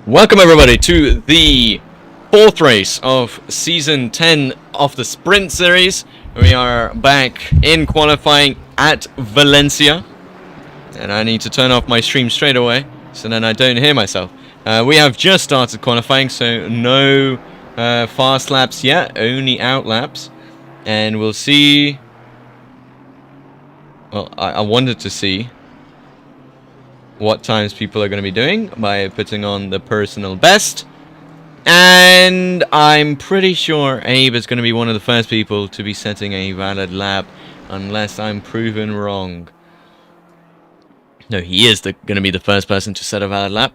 Welcome everybody to the fourth race of season 10 of the sprint series. We are back in qualifying at Valencia, and I need to turn off my stream straight away so then I don't hear myself. We have just started qualifying, so no fast laps yet, only out laps, and we'll see. Well, I wanted to see what times people are going to be doing by putting on the personal best, and I'm pretty sure Abe is going to be one of the first people to be setting a valid lap, unless I'm proven wrong. No, he is going to be the first person to set a valid lap,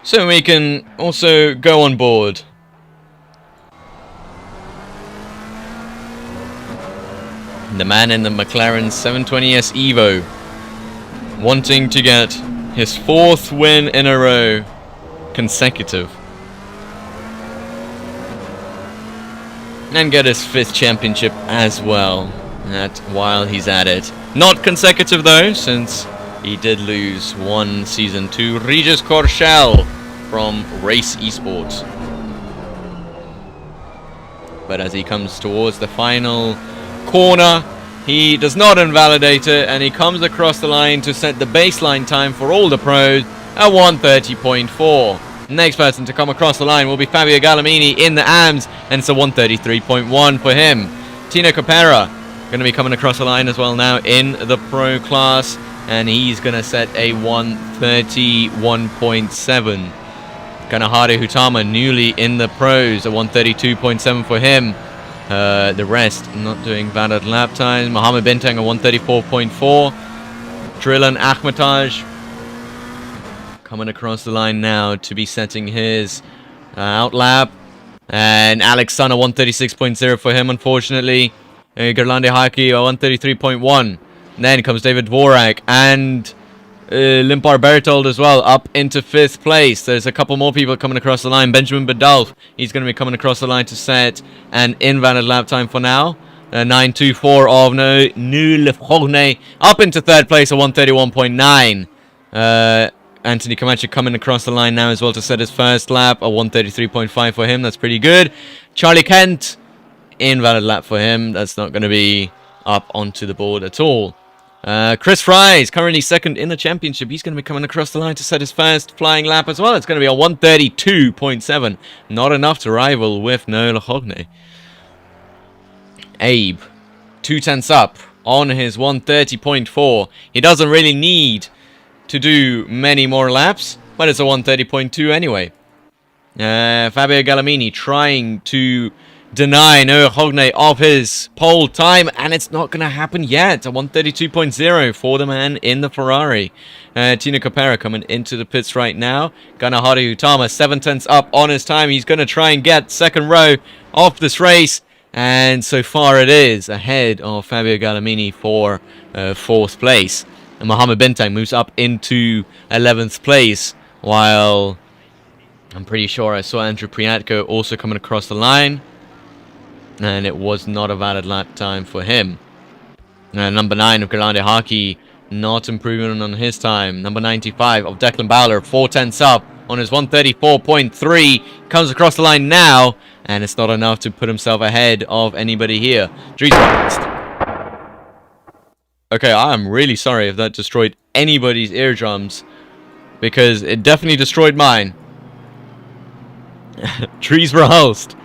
so we can also go on board. The man in the McLaren 720S Evo, wanting to get his fourth win in a row, consecutive, and get his fifth championship as well, while he's at it. Not consecutive though, since he did lose one season to Regis Corchel from Race eSports. But as he comes towards the final corner, he does not invalidate it, and he comes across the line to set the baseline time for all the pros at 1:30.4. Next person to come across the line will be Fabio Gallimini in the AMS, and it's a 1:33.1 for him. Tino Capera going to be coming across the line as well now in the pro class, and he's going to set a 1:31.7. Kanahari Hutama newly in the pros, a 1:32.7 for him. The rest not doing valid lap times. Mohammed Bintang a 1:34.4. Drillan Ahmetaj coming across the line now to be setting his out lap, and Alex Sun a 1:36.0 for him, unfortunately. Gerlande Haki a 1:33.1. Then comes David Dvorak and Limpar Bertold as well, up into 5th place. There's a couple more people coming across the line. Benjamin Badalf, he's going to be coming across the line to set an invalid lap time for now. 9:24 of Nextlevelracing, up into 3rd place at 1:31.9. Anthony Camacho coming across the line now as well to set his first lap, a 1:33.5 for him. That's pretty good. Charlie Kent, invalid lap for him. That's not going to be up onto the board at all. Chris Fry is currently 2nd in the championship. He's going to be coming across the line to set his first flying lap as well. It's going to be a 1:32.7. Not enough to rival with Noel Hogne. Abe, 2/10 up on his 1:30.4. He doesn't really need to do many more laps, but it's a 1:30.2 anyway. Fabio Gallimini trying to deny Noah Hogne of his pole time, and it's not going to happen yet. A 1:32.0 for the man in the Ferrari. Tino Capera coming into the pits right now. Kanahari Hutama 7/10 up on his time. He's going to try and get 2nd row of this race, and so far it is ahead of Fabio Gallimini for 4th place. And Mohammed Bintang moves up into 11th place, while I'm pretty sure I saw Andrew Priatko also coming across the line, and it was not a valid lap time for him. Number 9 of Gerlande Haki not improving on his time. Number 95 of Declan Bowler, 4/10 up on his 1:34.3. Comes across the line now, and it's not enough to put himself ahead of anybody here. Okay, I'm really sorry if that destroyed anybody's eardrums, because it definitely destroyed mine. Dries Verhulst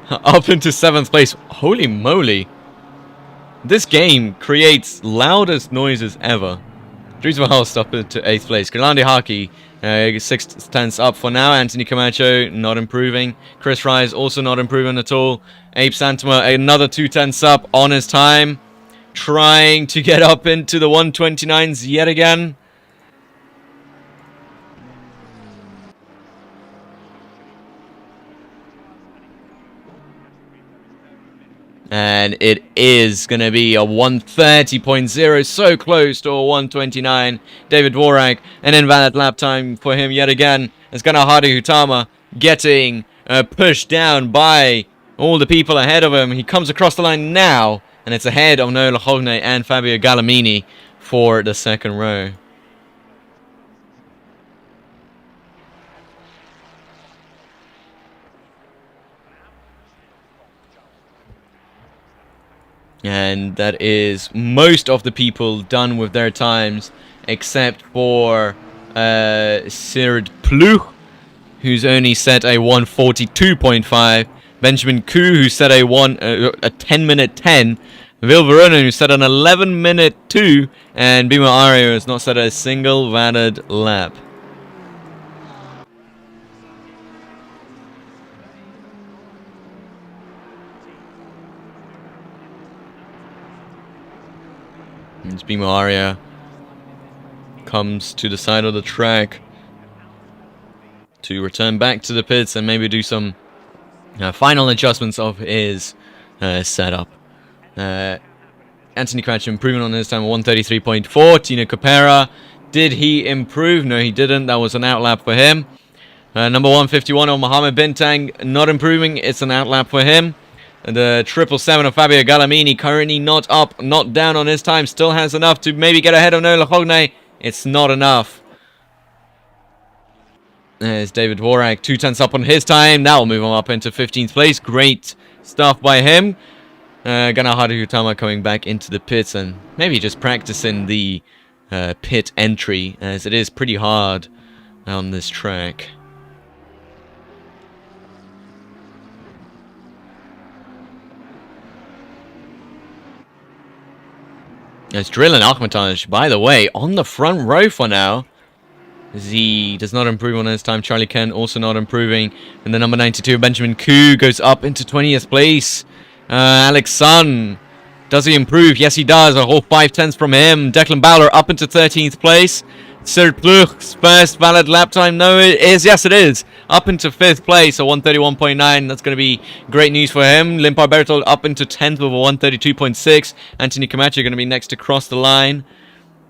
up into 7th place. Holy moly. This game creates loudest noises ever. Dries Verhulst up into 8th place. Gerlande Haki, 6/10 up for now. Anthony Camacho not improving. Chris Fry also not improving at all. Abe Santama another 2/10 up on his time, trying to get up into the 1:29s yet again. And it is going to be a 1:30.0, so close to a 1:29. David Dvorak, an invalid lap time for him yet again. It's Kanahari Hutama getting pushed down by all the people ahead of him. He comes across the line now, and it's ahead of Noel Hogne and Fabio Gallimini for the 2nd row. And that is most of the people done with their times, except for Sirid Pluch, who's only set a 1:42.5. Benjamin Koo, who set a 10-minute 10. Vilveronen, who set an 11-minute 2. And Bima Ario has not set a single valid lap. As Bima Aria comes to the side of the track to return back to the pits and maybe do some final adjustments of his setup. Anthony Cratch improving on his time, 1:33.4. Tino Capera, did he improve? No, he didn't. That was an outlap for him. Number 151 on Mohamed Bintang, not improving. It's an outlap for him. And the 777 of Fabio Galamini, currently not up, not down on his time. Still has enough to maybe get ahead of Nola Hogne. It's not enough. There's David Dvorak, 2/10 up on his time. That will move him up into 15th place. Great stuff by him. Ganahari Hutama coming back into the pits and maybe just practicing the pit entry, as it is pretty hard on this track. It's Drillin Ahmataj, by the way, on the front row for now. Z does not improve on his time. Charlie Ken also not improving. And the number 92, Benjamin Koo, goes up into 20th place. Alex Sun, does he improve? Yes, he does. A whole 5/10 from him. Declan Bowler up into 13th place. Sir Pluch's first valid lap time. No, it is. Yes, it is. Up into 5th place, a 1:31.9. That's going to be great news for him. Limpar Bertold up into 10th with a 1:32.6. Anthony Camacho going to be next to cross the line.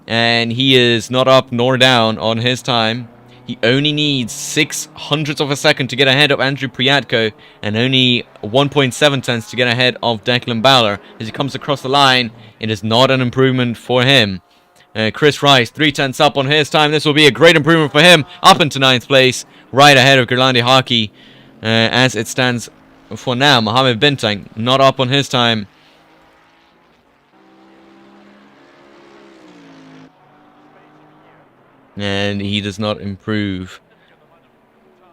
And he is not up nor down on his time. He only needs 0.06 of a second to get ahead of Andrew Priatko, and only 1.7 tenths to get ahead of Declan Bowler. As he comes across the line, it is not an improvement for him. Chris Rice, 3/10 up on his time. This will be a great improvement for him. Up into 9th place, right ahead of Gerlandi Hockey. As it stands for now, Mohamed Bintang, not up on his time. And he does not improve.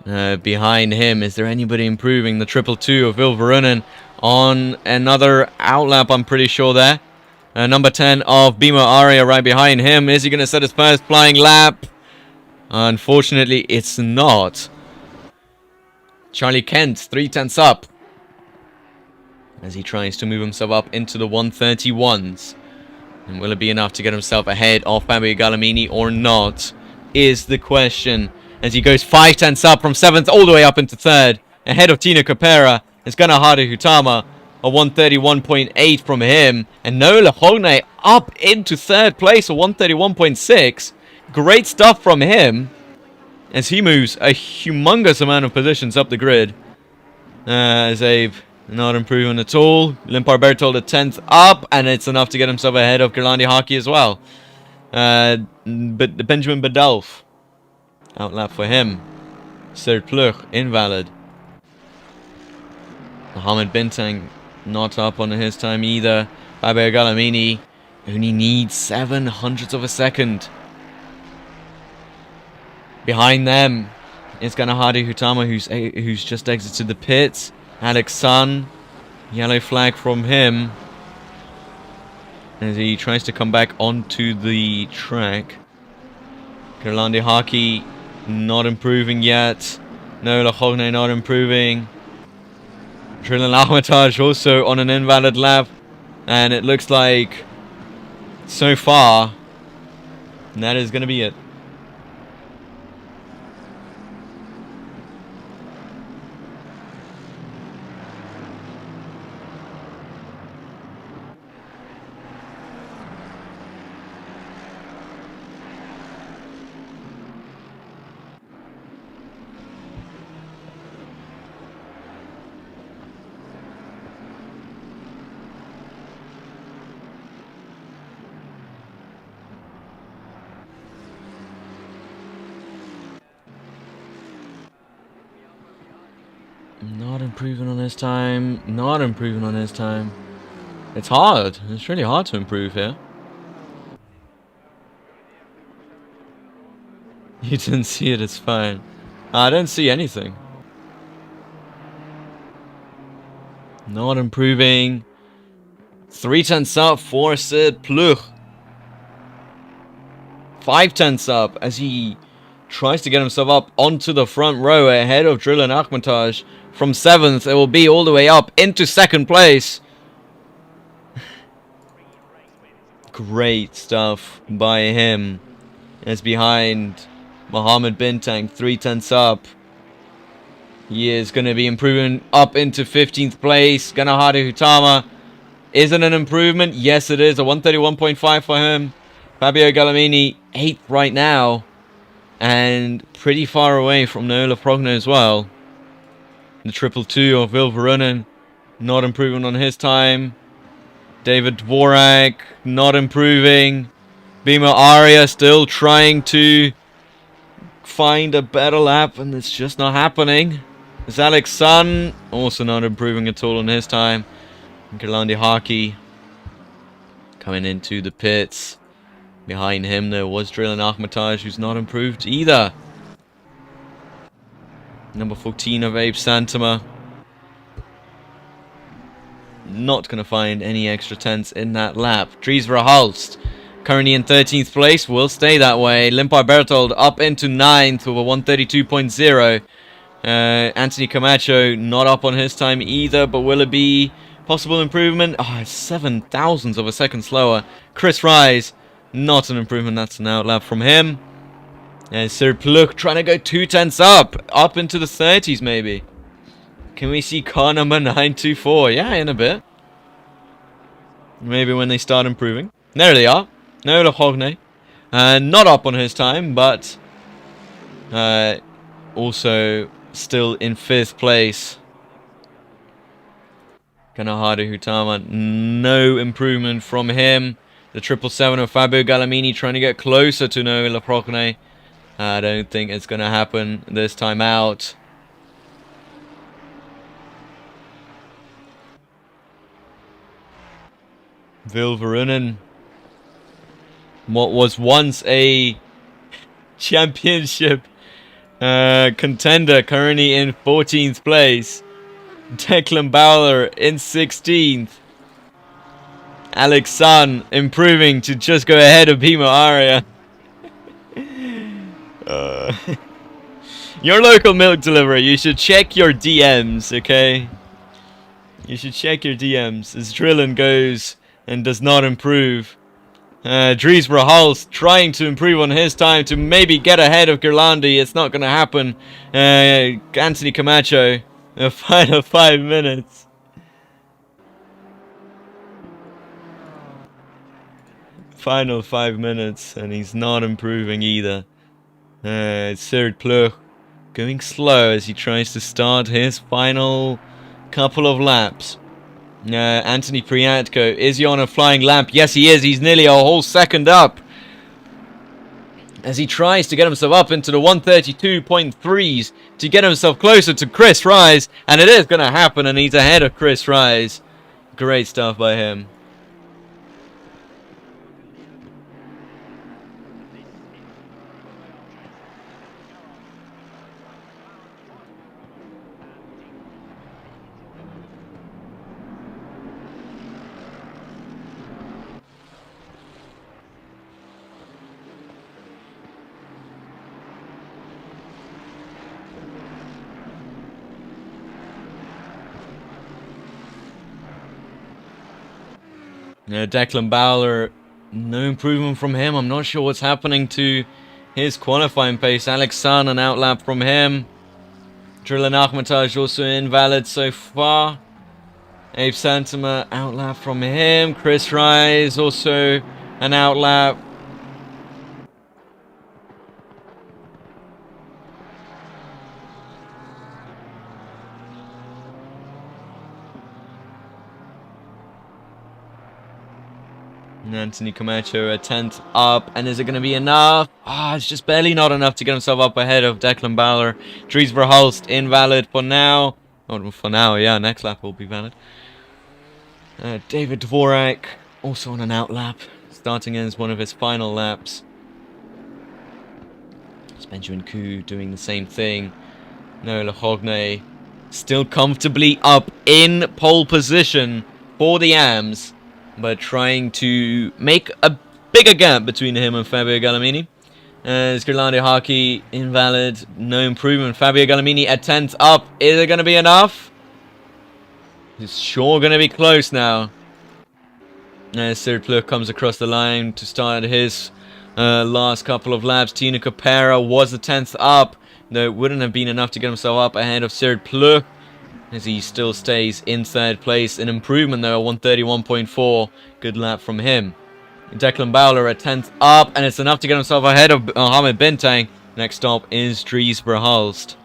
Behind him, is there anybody improving? The 222 of Vilveronen on another outlap, I'm pretty sure there. Number 10 of Bima Aria right behind him. Is he going to set his first flying lap? Unfortunately, it's not. Charlie Kent, 3/10 up. As he tries to move himself up into the 131s. And will it be enough to get himself ahead of Fabio Galamini or not, is the question. As he goes 5/10 up from 7th all the way up into 3rd. Ahead of Tino Capera is Ganahari Hutama. A 1:31.8 from him. And Nola Hogne up into 3rd place, a 1:31.6. Great stuff from him. As he moves a humongous amount of positions up the grid. Zabe not improving at all. Limpar Bertold at 10th up, and it's enough to get himself ahead of Gerlandi Hockey as well. But Benjamin Badalf, outlap for him. Sir Pluch, invalid. Mohamed Bintang, not up on his time either. Fabio Galamini only needs 0.07 of a second. Behind them is Ganahari Hutama, who's just exited the pits. Alex Sun, yellow flag from him as he tries to come back onto the track. Gerlandi Hockey not improving yet. Nola Hogne not improving. Trillan Ahmataj also on an invalid lap, and it looks like so far that is going to be it. Not improving on his time. Not improving on his time. It's hard. It's really hard to improve here. You didn't see it, it's fine. I don't see anything. Not improving. 3/10 up for Sid Pluch. 5/10 up as he tries to get himself up onto the front row ahead of Drillin Akhmataj. From 7th, it will be all the way up into 2nd place. Great stuff by him. As behind Mohammed Bintang, 3/10 up. He is going to be improving up into 15th place. Ganahari Hutama. Is it an improvement? Yes, it is. A 131.5 for him. Fabio Gallamini, 8th right now. And pretty far away from Nola Progno as well. The 222 of Will Verunen. Not improving on his time. David Dvorak. Not improving. Bima Aria still trying to find a better lap. And it's just not happening. There's Alex Sun. Also not improving at all on his time. Gerlandi Haki coming into the pits. Behind him there was Drillin Akhmataj, who's not improved either. Number 14 of Abe Santama. Not going to find any extra tenths in that lap. Dries Verhulst, currently in 13th place, will stay that way. Limpar Berthold up into 9th with a 132.0. Anthony Camacho not up on his time either, but will it be possible improvement? Oh, it's 7,000ths of a second slower. Chris Rise, not an improvement. That's an outlap from him. And Sir Pluk trying to go 2/10 up into the 30s maybe. Can we see car number 924? Yeah, in a bit. Maybe when they start improving. There they are. Nola Hogne. Not up on his time, but also still in 5th place. Kanahari Hutama, no improvement from him. The 777 of Fabio Gallamini trying to get closer to Nola Progno. I don't think it's going to happen this time out. Vil Verunen, what was once a championship contender, currently in 14th place. Declan Bowler in 16th. Alex Sun improving to just go ahead of Bima Aria. Your local milk deliverer, you should check your DMs, okay? You should check your DMs as Drillin goes and does not improve. Dries Verhulst trying to improve on his time to maybe get ahead of Gerlandi. It's not going to happen. Anthony Camacho, the final 5 minutes. Final 5 minutes, and he's not improving either. Serd Pluch going slow as he tries to start his final couple of laps. Anthony Priatko, is he on a flying lap? Yes, he is. He's nearly a whole second up as he tries to get himself up into the 132.3s to get himself closer to Chris Rise, and it is going to happen, and he's ahead of Chris Rise. Great stuff by him. Declan Bowler, no improvement from him. I'm not sure what's happening to his qualifying pace. Alex Sun, an outlap from him. Drillin Akhmataj also invalid so far. Abe Santama, outlap from him. Chris Rise, also an outlap. Anthony Camacho a 10th up, and is it going to be enough? It's just barely not enough to get himself up ahead of Declan Bowler. Dries Verhulst invalid for now. Oh, for now, yeah, next lap will be valid. David Dvorak also on an out lap, starting as one of his final laps. It's Benjamin Koo doing the same thing. Noah Lahogne still comfortably up in pole position for the AMs, but trying to make a bigger gap between him and Fabio Gallimini. As Grandprix Hockey invalid, no improvement. Fabio Gallimini at 10th up. Is it going to be enough? It's sure going to be close now. As Cyril Pluk comes across the line to start his last couple of laps. Tino Capera was the 10th up, though it wouldn't have been enough to get himself up ahead of Cyril Pluk, as he still stays in third place. An improvement though, 131.4. Good lap from him. Declan Bowler at 10th up, and it's enough to get himself ahead of Mohamed Bintang. Next stop is Dries Verhulst.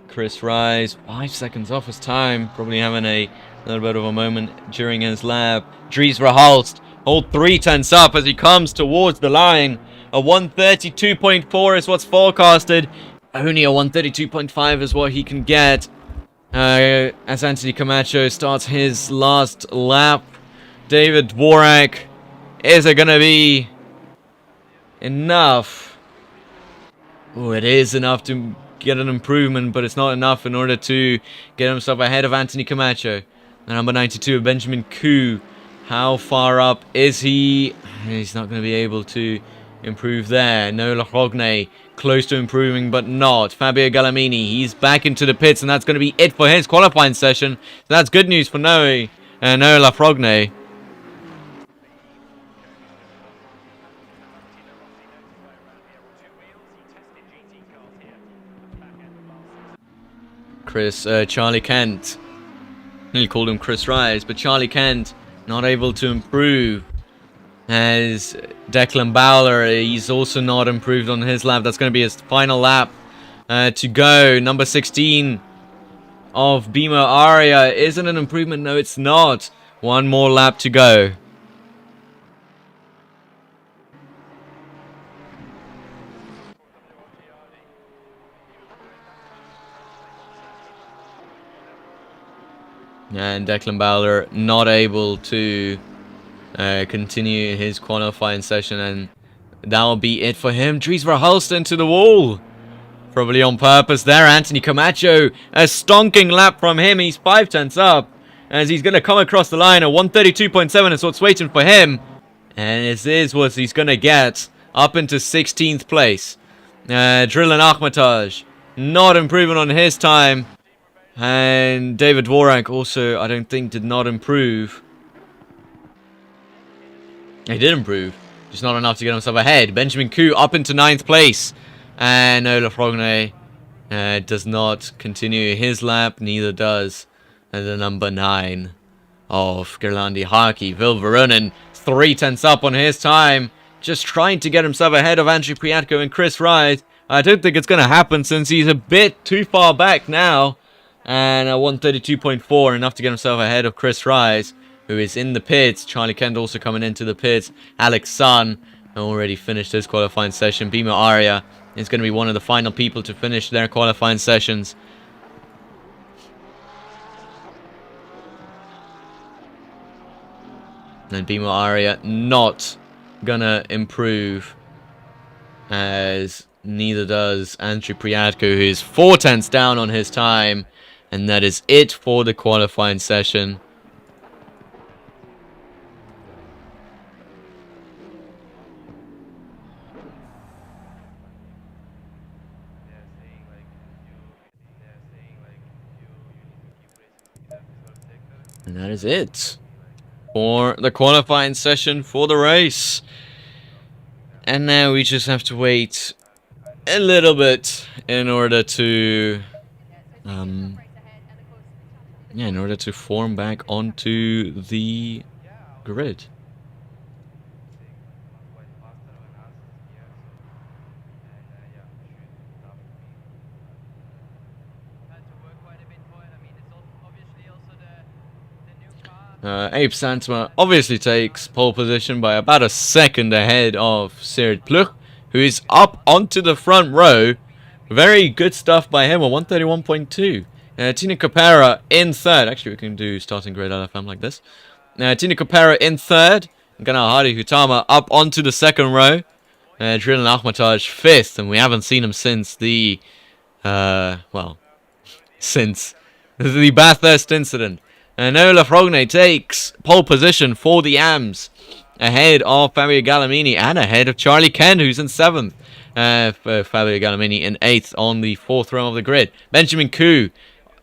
Chris Rise, 5 seconds off his time, probably having a little bit of a moment during his lap. Dries Verhulst, hold 3/10 up as he comes towards the line. A 132.4 is what's forecasted. Only a 132.5 is what he can get. As Anthony Camacho starts his last lap. David Dvorak, is it going to be enough? Oh, it is enough to get an improvement, but it's not enough in order to get himself ahead of Anthony Camacho. The number 92, Benjamin Koo. How far up is he? He's not going to be able to improve there. Noah Rogne, close to improving, but not. Fabio Gallimini, he's back into the pits, and that's going to be it for his qualifying session. So that's good news for Noah Lafrogne. Charlie Kent. Nearly called him Chris Rise, but Charlie Kent not able to improve. As Declan Bowler, he's also not improved on his lap. That's going to be his final lap to go. Number 16 of Bimo Aria. Isn't an improvement? No, it's not. One more lap to go. And Declan Bowler not able to continue his qualifying session, and that'll be it for him. Dries Verhulst into the wall. Probably on purpose there. Anthony Camacho, a stonking lap from him. He's 5/10 up as he's going to come across the line. A 132.7 is what's waiting for him. And this is what he's going to get up into 16th place. Drillan Akhmataj not improving on his time. And David Dvorak also, I don't think, did not improve. He did improve, just not enough to get himself ahead. Benjamin Koo up into 9th place. And Olaf Rogne does not continue his lap, neither does the number 9 of Gerlandi Haki. Vil Veronin, 3/10 up on his time, just trying to get himself ahead of Andrew Priatko and Chris Wright. I don't think it's going to happen since he's a bit too far back now. And a 132.4, enough to get himself ahead of Chris Rise, who is in the pits. Charlie Kent also coming into the pits. Alex Sun already finished his qualifying session. Bimo Aria is going to be one of the final people to finish their qualifying sessions. And Bimo Aria not gonna improve, as neither does Andrew Priatko, who is 4/10 down on his time. And that is it for the qualifying session. And that is it for the qualifying session for the race. And now we just have to wait a little bit in order to in order to form back onto the grid. Abe Santama obviously takes pole position by about a second ahead of Sirid Pluch, who is up onto the front row. Very good stuff by him, a 131.2. Tina Capera in third. Actually, we can do starting grid LFM like this. Tina Capera in third. Ganahari Hutama up onto the second row. Drilling Ahmataj fifth, and we haven't seen him since the, since the Bathurst incident. And Nola Frogne takes pole position for the AMS, ahead of Fabio Gallimini and ahead of Charlie Kent, who's in 7th. Fabio Gallimini in 8th on the 4th row of the grid. Benjamin Koo,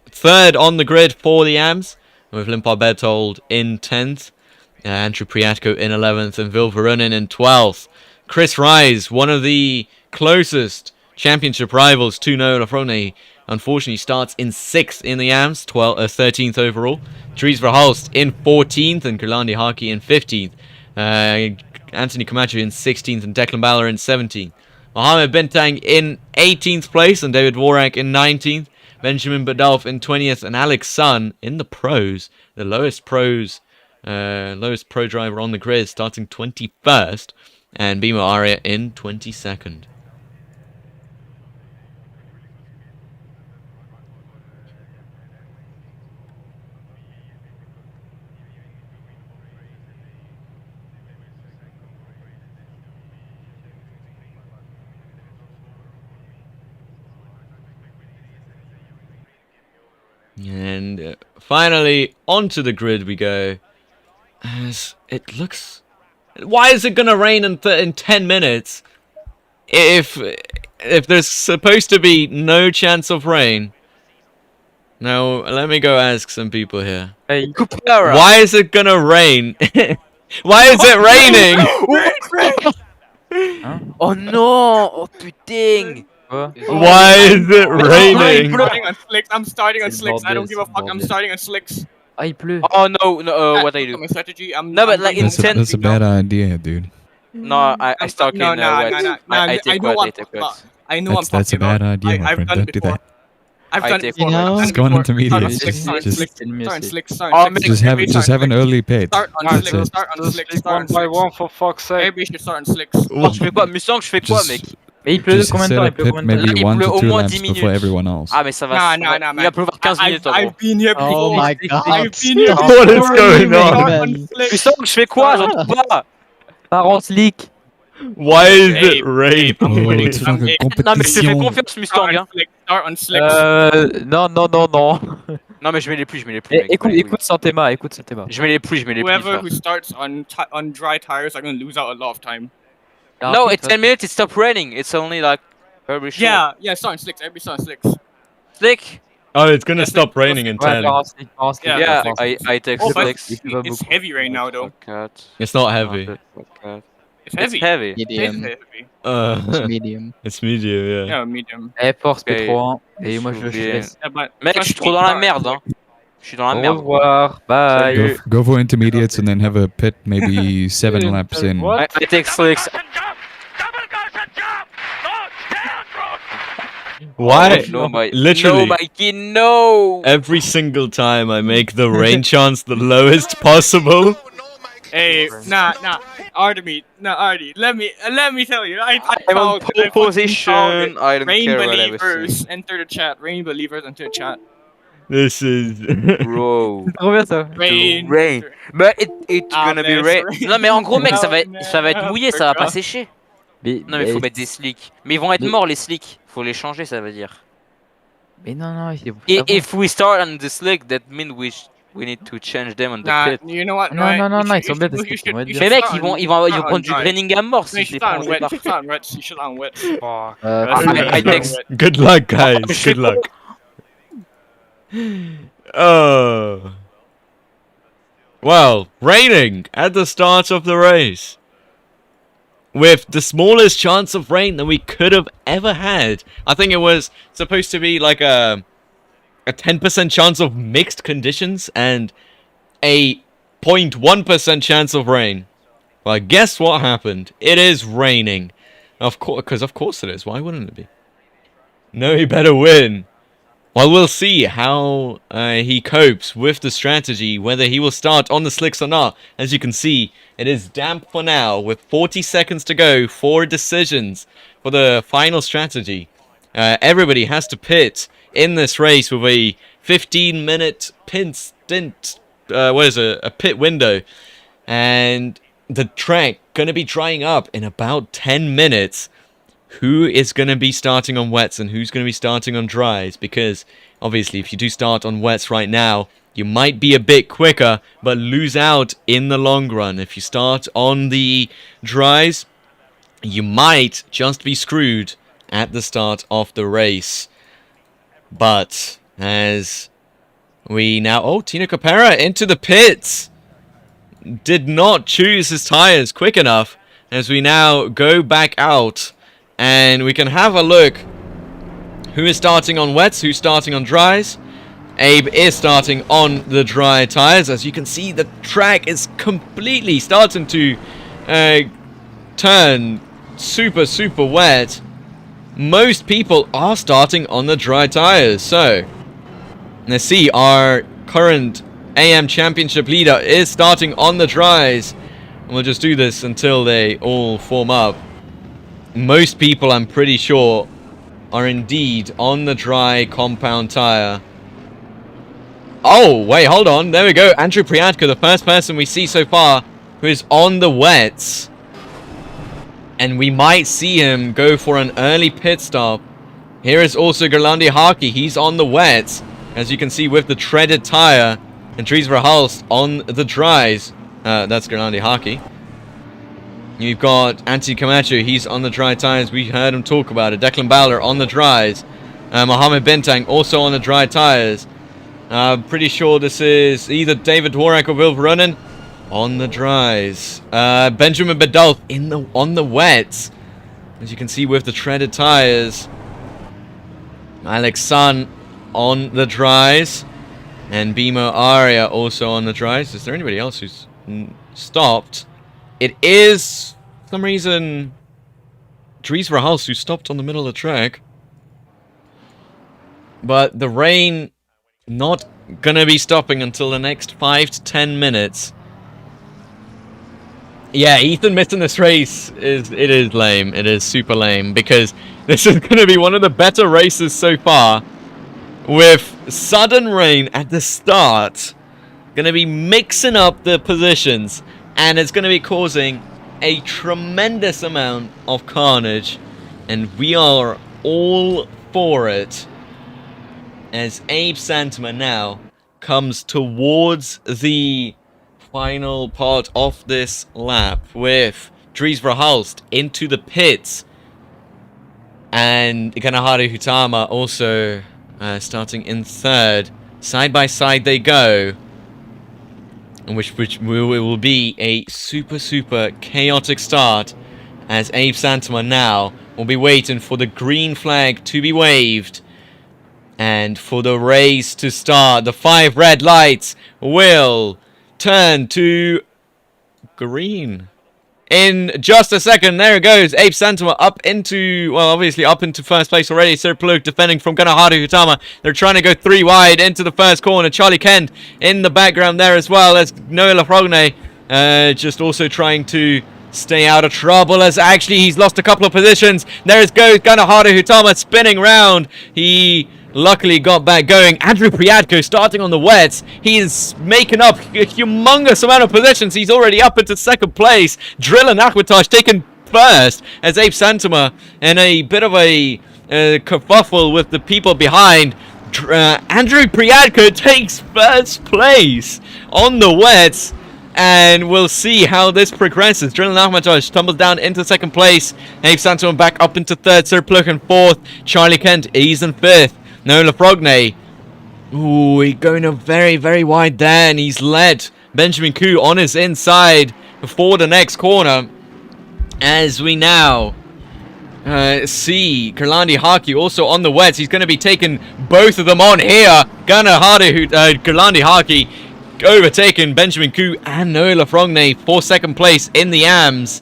3rd on the grid for the AMS, with Limpar Berthold in 10th. Andrew Priatko in 11th and Vil Verunen in 12th. Chris Rise, one of the closest championship rivals to Nola Frogne, unfortunately starts in 6th in the AMS, 13th overall. Dries Verhulst in 14th and Kulandi Haki in 15th. Anthony Camacho in 16th and Declan Baller in 17th. Mohamed Bentang in 18th place and David Dvorak in 19th. Benjamin Badalf in 20th and Alex Sun in the pros, the lowest pro driver on the grid, starting 21st. And Bimo Aria in 22nd. And finally, onto the grid we go. As it looks... Why is it gonna rain in 10 minutes? If there's supposed to be no chance of rain. Now, let me go ask some people here. Hey, why is it gonna rain? Why is it raining? hein? Oh non! Oh putain! Quoi? Why is it raining? I'm starting on C'est slicks. I don't bordel, give a c'est fuck. I'm bordel. starting on slicks. Ah, il pleut. Oh no, what I do? My strategy. No, but like in going 10 That's a bad idea, dude. No, I stuck no, in no, wet. no, no, I I take know wet, what I I'm take talking wet. about. I know what I'm That's a talking bad about. idea, my I've friend. done Don't it do before. that. I've I done it take before. wet. I've done Just it go on before. intermediate. Start on Just- slicks. C'est le mieux, Start on c'est- slicks. Start Oh, on mais slicks. Just have an early pit. Start on That's slicks. it. Start on Just slicks. speak Start one on by slicks. one for fuck's sake. Everybody should start on slicks. Oh, je fais quoi? Mustang, je fais quoi, mec? Mais il pleut Just combien de set temps? a Il pleut pit combien de temps? maybe Il 1 pleut to au 2 moins laps 10 before minutes. everyone else. Ah, mais ça va. Nah, ça nah, va- nah, Il man. va pleuvoir 15 minutes, en gros. I've been here before. Oh my god. I've been here stop. before. What is going on? Start on slicks. Mustang, je fais quoi? J'entends pas. Pars en slick. Why is Hey, it raining? I'm Oh, putting- it's I'm- fucking Non, mais je te fais competition. confiance, Mustang, hein. Start on slicks. Non. Non, mais je mets les pluies, mec. Écoute Santema, écoute Santema. Je mets les pluies, Whoever frère. who starts on dry tires are gonna lose out a lot of time. No, it's 10 minutes, it stopped raining. It's only like very short. Yeah, start on slicks. Everybody start on slicks. Slick. Oh, it's gonna Yes, stop it- raining in Ouais, 10. pars en slick, pars en slick. Yeah, Yeah, slick. I take Oh, but slicks. Il pleut pas it's beaucoup. heavy right now, though. It's not heavy. It's It's heavy. heavy. It's Medium. heavy. It's medium. It's medium, yeah. Yeah, medium. Eh, force Okay. P3. Et moi je Souviens. laisse. Yeah, but Mec, je suis trop dans la merde, hein. Je suis dans la Au merde. revoir. Bye. Salut. Go for intermediates and then have a pit maybe 7 laps in. What? I take slicks. Why? No, my, Literally. No, Mikey, no. Every single time I make the rain chance the lowest possible. Hey, nah, Artemy, Artie, let me tell you, I I'm on found it, I pole fucking found it. position. I don't Rain care what I was saying. believers, enter the chat. Rain believers, enter the chat. This is... Bro. Trop bien ça. Rain. Rain. But it's Ah, gonna be mais rain. c'est- Non, mais en gros, mec, Ah, ça va être mouillé, ça va pas mais- sécher. Mais, Non, mais faut mettre des slicks. Mais ils vont être Mais- morts, les slicks. Faut les changer, ça veut dire. mais non, il faut Et savoir. if we start on the slick, that means we need to change them on the Nah, pit. you know what? Non, right, non, non, you non, ils should- sont bien, you parce qu'ils should- vont être you bien. Mais should mec, start ils vont on prendre du dry. graining à mort No, si you je les should start prends on au wet. départ. You should start on wet. You should start on wet. Fuck. I take- Good luck, guys. Good luck. Oh. Well, raining at the start of the race. With the smallest chance of rain that we could have ever had. I think it was supposed to be like a 10% chance of mixed conditions and a 0.1% chance of rain. Well, guess what happened? It is raining. Of course, because of course it is. Why wouldn't it be? No, he better win. Well, we'll see how he copes with the strategy, whether he will start on the slicks or not. As you can see, it is damp for now, with 40 seconds to go, 4 decisions for the final strategy. Everybody has to pit in this race with a 15-minute pit stint, a pit window. And the track going to be drying up in about 10 minutes. Who is going to be starting on wets and who's going to be starting on dries? Because obviously if you do start on wets right now, you might be a bit quicker but lose out in the long run. If you start on the dries, you might just be screwed at the start of the race. But as we now... Oh, Tino Capera into the pits. Did not choose his tires quick enough. As we now go back out... And we can have a look who is starting on wets, who's starting on dries. Abe is starting on the dry tires. As you can see, the track is completely starting to turn super wet. Most people are starting on the dry tires. So, let's see, our current AM Championship leader is starting on the dries. And we'll just do this until they all form up. Most people, I'm pretty sure, are indeed on the dry compound tire. Oh, wait, hold on. There we go. Andrew Priatka, the first person we see so far who is on the wets. And we might see him go for an early pit stop. Here is also Gerlandi Haki. He's on the wets, as you can see, with the treaded tire. And Dries Verhulst on the dries. That's Gerlandi Haki. You've got Anthony Camacho, he's on the dry tires. We heard him talk about it. Declan Bowler on the dries. Mohamed Bintang also on the dry tires. Pretty sure this is either David Dworak or Will Veronin on the dries. Benjamin Bedolf on the wets, as you can see, with the treaded tires. Alex Sun on the dries. And Bimo Aria also on the dries. Is there anybody else who's stopped? It is, for some reason, Dries Verhulst who stopped on the middle of the track. But the rain not gonna be stopping until the next 5 to 10 minutes. Yeah, Ethan missing this race is lame. It is super lame, because this is gonna be one of the better races so far. With sudden rain at the start, gonna be mixing up the positions. And it's going to be causing a tremendous amount of carnage. And we are all for it. As Abe Santama now comes towards the final part of this lap. With Dries Verhulst into the pits. And Kanaharu Hutama also starting in third. Side by side they go. Which will be a super chaotic start, as Abe Santama now will be waiting for the green flag to be waved and for the race to start. The 5 red lights will turn to green in just a second. There it goes. Abe Santama up into, well, obviously up into first place already. Sir Pluk defending from Kanaharu Hutama. They're trying to go 3 wide into the first corner. Charlie Kent in the background there as well, as Noah Lafrogne just also trying to stay out of trouble, as actually he's lost a couple of positions. There it goes. Kanaharu Hutama spinning round. He luckily got back going. Andrew Priadko starting on the wets. He is making up a humongous amount of positions. He's already up into second place. Drill and Akhwatosh taken first, as Abe Santama in a bit of a kerfuffle with the people behind. Andrew Priadko takes first place on the wets. And we'll see how this progresses. Drill and Akhwatosh tumbles down into second place. Abe Santama back up into third. Sir Pluk in fourth. Charlie Kent, he's in fifth. Nola Frognay. Ooh, he's going a very wide there, and he's led Benjamin Koo on his inside before the next corner. As we now see Gerlandi Haki also on the wets. He's going to be taking both of them on here. Gerlandi Haki overtaking Benjamin Koo and Nola Frognay for second place in the AMS.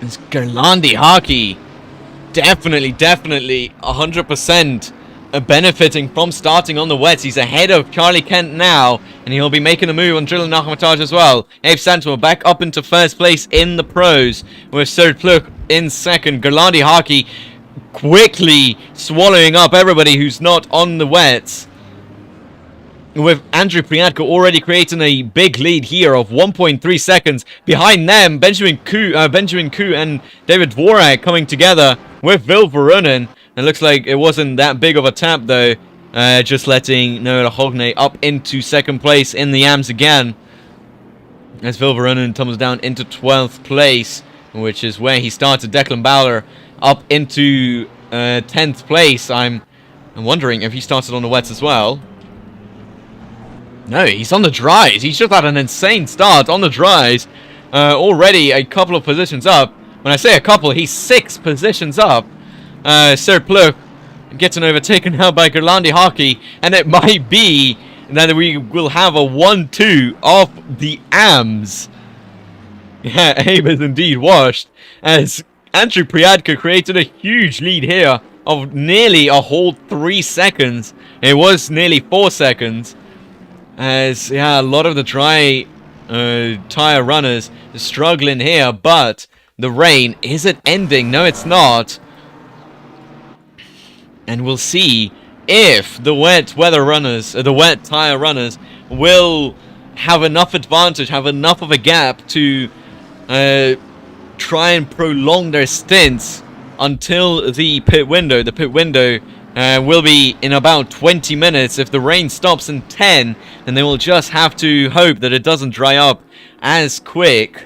It's Gerlandi Hockey. Definitely 100% benefiting from starting on the wets. He's ahead of Charlie Kent now, and he'll be making a move on Drill and Nachmatage as well. Abe Santima back up into first place in the pros, with Sir Pluk in second. Gerlandi Hockey quickly swallowing up everybody who's not on the wets, with Andrew Priatka already creating a big lead here of 1.3 seconds. Behind them, Benjamin Koo and David Dvorak coming together with Vil Verunen. It looks like it wasn't that big of a tap though, just letting Noah Hogne up into second place in the AMS again, as Vil Verunen tumbles down into 12th place, which is where he started. Declan Bowler up into 10th place. I'm wondering if he started on the wets as well. No, he's on the dries. He's just had an insane start on the dries. Already a couple of positions up. When I say a couple, he's 6 positions up. Sir Pluk getting overtaken now by Gerlandi Hockey. And it might be that we will have a 1-2 of the AMS. Yeah, Abe is indeed washed, as Andrew Priadka created a huge lead here of nearly a whole 3 seconds. It was nearly 4 seconds. As, yeah, a lot of the dry tire runners are struggling here, but the rain, is it ending? No, it's not. And we'll see if the wet weather runners, the wet tire runners, will have enough advantage, have enough of a gap to try and prolong their stints until the pit window. The pit window will be in about 20 minutes. If the rain stops in 10, then they will just have to hope that it doesn't dry up as quick.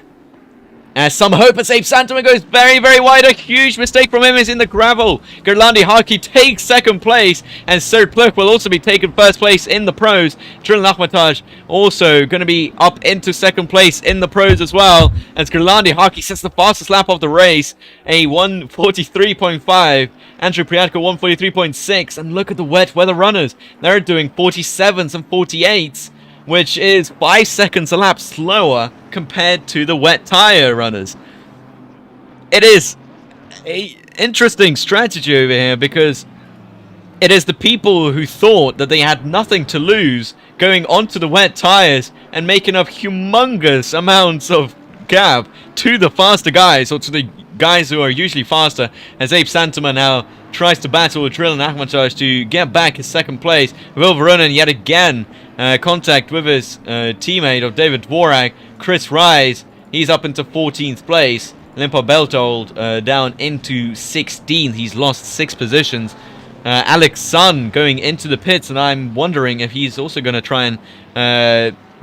Some hope as Abe Santima goes very, very wide. A huge mistake from him is in the gravel. Gerlandi Hockey takes second place, and Sir Pluk will also be taking first place in the pros. Drill Nachmatage also going to be up into second place in the pros as well, as Gerlandi Hockey sets the fastest lap of the race, a 1:43.5. Andrew Priatka 1:43.6, and look at the wet weather runners. They're doing 47s and 48s. Which is 5 seconds a lap slower compared to the wet tire runners. It is a interesting strategy over here, because it is the people who thought that they had nothing to lose going onto the wet tires and making up humongous amounts of gap to the faster guys, or to the guys who are usually faster, as Abe Santima now tries to battle with Drill and Nachmatage to get back his second place. Vil Verunen yet again contact with his teammate of David Dvorak, Chris Rise. He's up into 14th place. Limpa Beltold down into 16th. He's lost 6 positions. Alex Sun going into the pits, and I'm wondering if he's also going to try and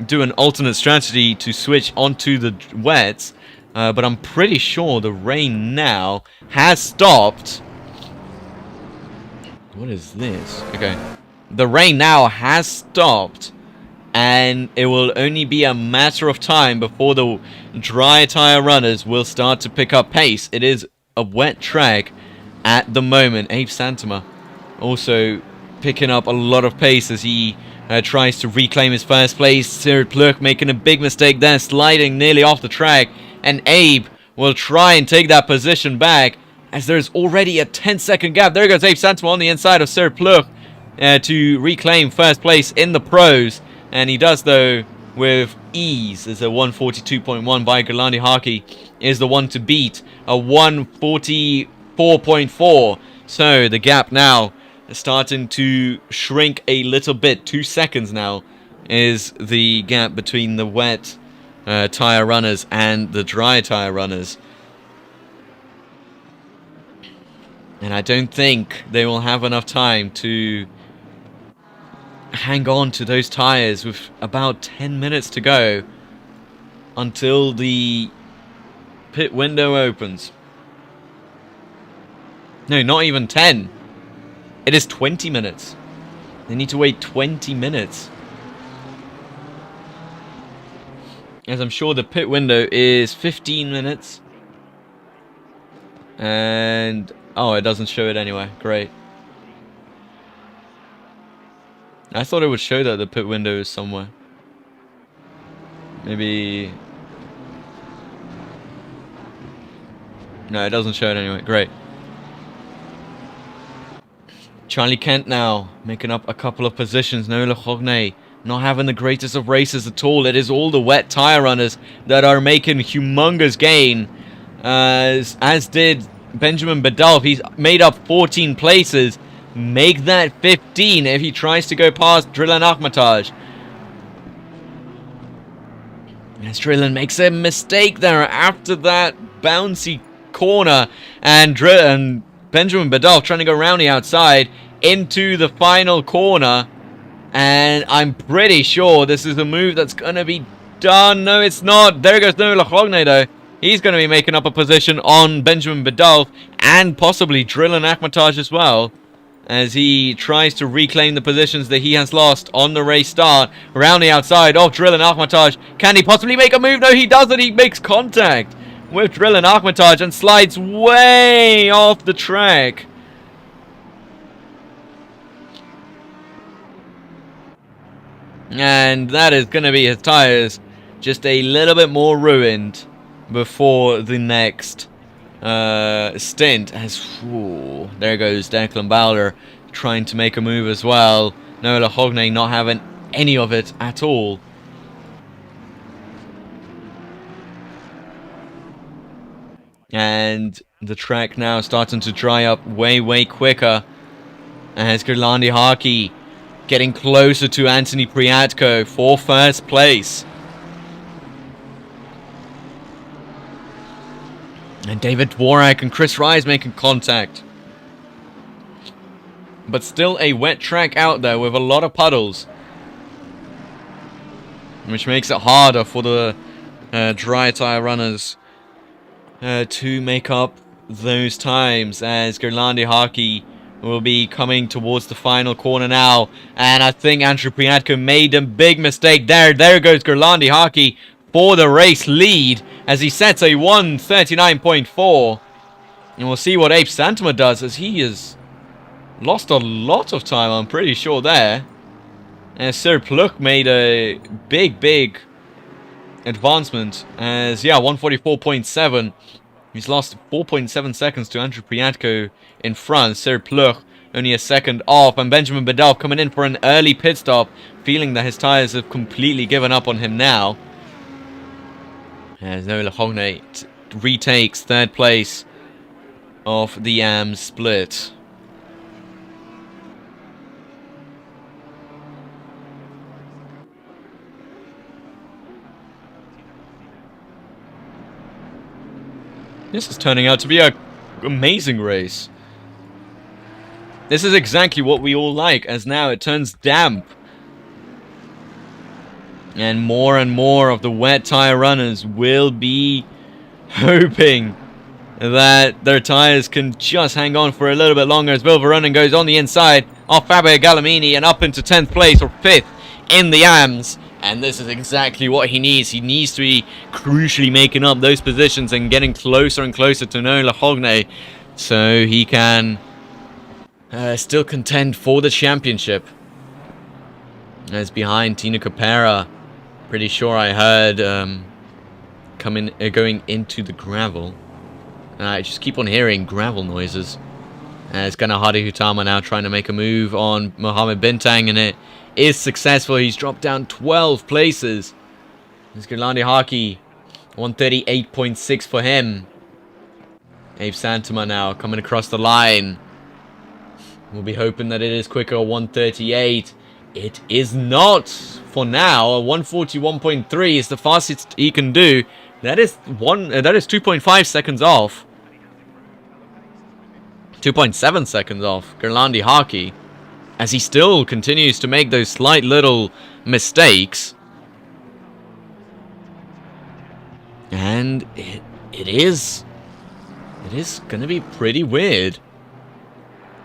do an alternate strategy to switch onto the wets. But I'm pretty sure the rain now has stopped. What is this? Okay. The rain now has stopped, and it will only be a matter of time before the dry tire runners will start to pick up pace. It is a wet track at the moment. Abe Santima also picking up a lot of pace as he tries to reclaim his first place. Sir Pluk making a big mistake there, sliding nearly off the track, and Abe will try and take that position back, as there's already a 10-second gap. There goes Abe Santima on the inside of Sir Pluk to reclaim first place in the pros, and he does though with ease, as a 1:42.1 by Gerlandi Hockey is the one to beat, a 1:44.4. So the gap now is starting to shrink a little bit. 2 seconds now is the gap between the wet tire runners and the dry tire runners. And I don't think they will have enough time to hang on to those tires with about 10 minutes to go until the pit window opens. No, not even 10. It is 20 minutes. They need to wait 20 minutes. As I'm sure the pit window is 15 minutes. And oh, it doesn't show it anyway. Great. I thought it would show that the pit window is somewhere. Maybe No, it doesn't show it anyway. Great. Charlie Kent now making up a couple of positions. Nola Hogne not having the greatest of races at all. It is all the wet tire runners that are making humongous gain. As did Benjamin Badalf. He's made up 14 places. Make that 15 if he tries to go past Drillan Akhmataj. As Drillan makes a mistake there after that bouncy corner. And Benjamin Badalf trying to go around the outside into the final corner. And I'm pretty sure this is a move that's going to be done. No, it's not. There goes Nola Hogne, though. He's going to be making up a position on Benjamin Badalf and possibly Drillan Akhmataj as well, as he tries to reclaim the positions that he has lost on the race start. Around the outside of Drillan Akhmataj. Can he possibly make a move? No, he doesn't. He makes contact with Drillan Akhmataj and slides way off the track. And that is going to be his tires just a little bit more ruined before the next stint. As there goes Declan Bowler trying to make a move as well. Nola Hogne not having any of it at all. And the track now starting to dry up way quicker. As Gerlandi Harkey getting closer to Anthony Priatko for first place. And David Dvorak and Chris Rise making contact. But still a wet track out there with a lot of puddles, which makes it harder for the dry tire runners to make up those times, as Gerlandi Harkey will be coming towards the final corner now. And I think Andrew Priatko made a big mistake there. There goes Gerlandi Harkey for the race lead as he sets a 1:39.4. And we'll see what Abe Santama does, as he has lost a lot of time, I'm pretty sure, there. And Sir Pluk made a big advancement, as, yeah, 1:44.7. He's lost 4.7 seconds to Andrew Priatko in front. Sir Pluk only a second off. And Benjamin Badalf coming in for an early pit stop, feeling that his tyres have completely given up on him now. As Nola Hogne retakes third place of the AM split. This is turning out to be an amazing race. This is exactly what we all like, as now it turns damp. And more of the wet tire runners will be hoping that their tires can just hang on for a little bit longer, as Bill Veronin goes on the inside of Fabio Gallimini and up into 10th place or 5th in the AMS. And this is exactly what he needs. He needs to be crucially making up those positions and getting closer and closer to Nola Hogne, so he can still contend for the championship. As behind Tino Capera, pretty sure I heard going into the gravel. I just keep on hearing gravel noises. As Ganahadi Hutama now trying to make a move on Mohammed Bintang, and it is successful. He's dropped down 12 places. There's Gerlandi Harkey, 138.6 for him. Abe Santama now coming across the line. We'll be hoping that it is quicker, 138. It is not for now. 141.3 is the fastest he can do. That is 2.5 seconds off. 2.7 seconds off Gerlandi Harkey, as he still continues to make those slight little mistakes. And it is going to be pretty weird.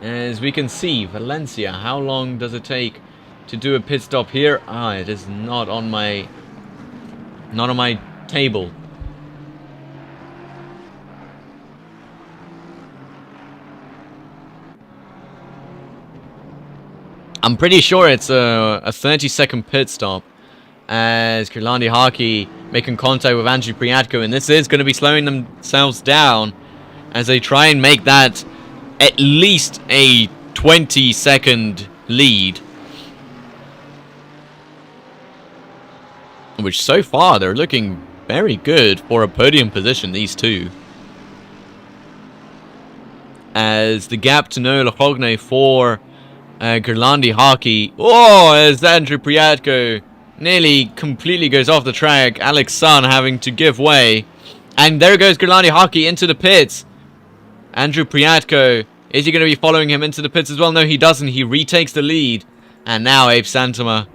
As we can see, Valencia, how long does it take to do a pit stop here? It is not on my table. I'm pretty sure it's a 30-second pit stop, as Gerlandi Harkey making contact with Andrew Priatko, and this is going to be slowing themselves down. as they try and make that at least a 20-second lead. Which so far they're looking very good for a podium position, these two. As the gap to Noah Lehogne for Gerlandi Hockey. Oh, as Andrew Priatko nearly completely goes off the track. Alex Sun having to give way. And there goes Gerlandi Hockey into the pits. Andrew Priatko, is he going to be following him into the pits as well? No, he doesn't. He retakes the lead. And now Abe Santama.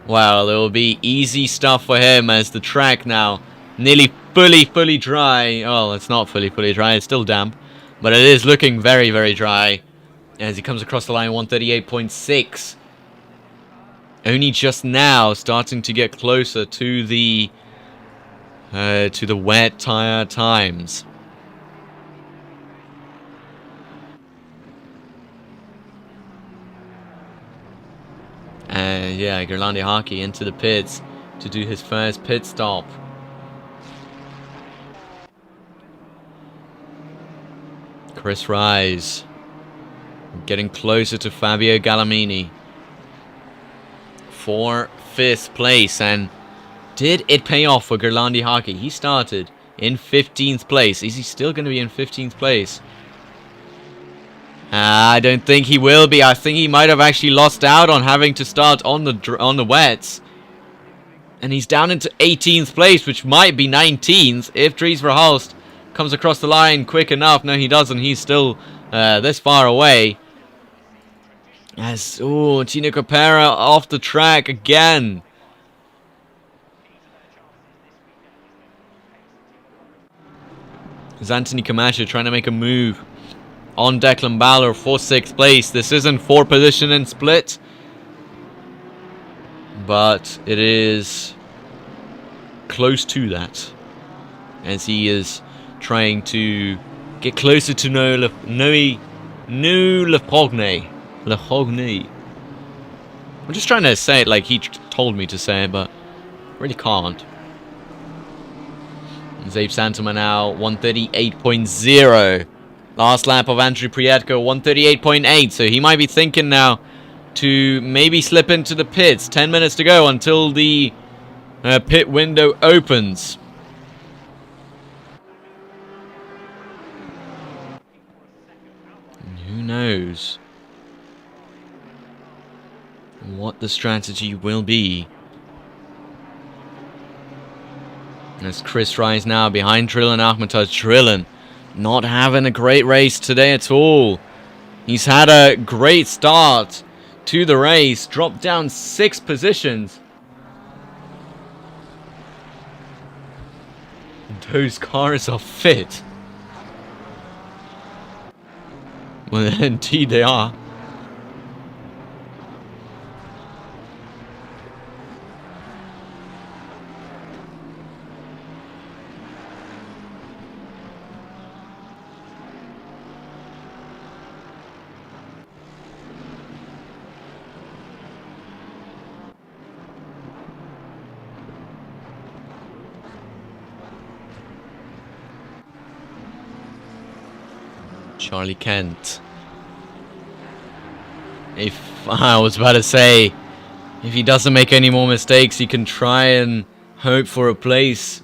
Well, it will be easy stuff for him as the track now nearly fully dry. Well, it's not fully dry. It's still damp. But it is looking very, very dry. As he comes across the line, 138.6. Only just now starting to get closer to the wet tire times. Yeah, Gerlandi Hockey into the pits to do his first pit stop. Chris Rise getting closer to Fabio Gallamini for 5th place. And did it pay off for Gerlandi Hockey? He started in 15th place. Is he still going to be in 15th place? I don't think he will be. I think he might have actually lost out on having to start on the wets. And he's down into 18th place, which might be 19th if Dries Verhulst comes across the line quick enough. No, he doesn't. He's still this far away. As, oh, Tino Capera off the track again. As Anthony Camacho trying to make a move on Declan Balor for 6th place. This isn't for position and split, but it is close to that, as he is trying to get closer to Noah Lehogne. I'm just trying to say it like he told me to say it, but really can't. Zabe Santama now 138.0. Last lap of Andrew Priatko 138.8. So he might be thinking now to maybe slip into the pits. 10 minutes to go until the pit window opens. And who knows what the strategy will be. As Chris Rise now behind Drillin Akhmatov. Drillin not having a great race today at all. He's had a great start to the race. Dropped down 6 positions. Those cars are fit. Well, indeed they are. Charlie Kent. If I was about to say, if he doesn't make any more mistakes, he can try and hope for a place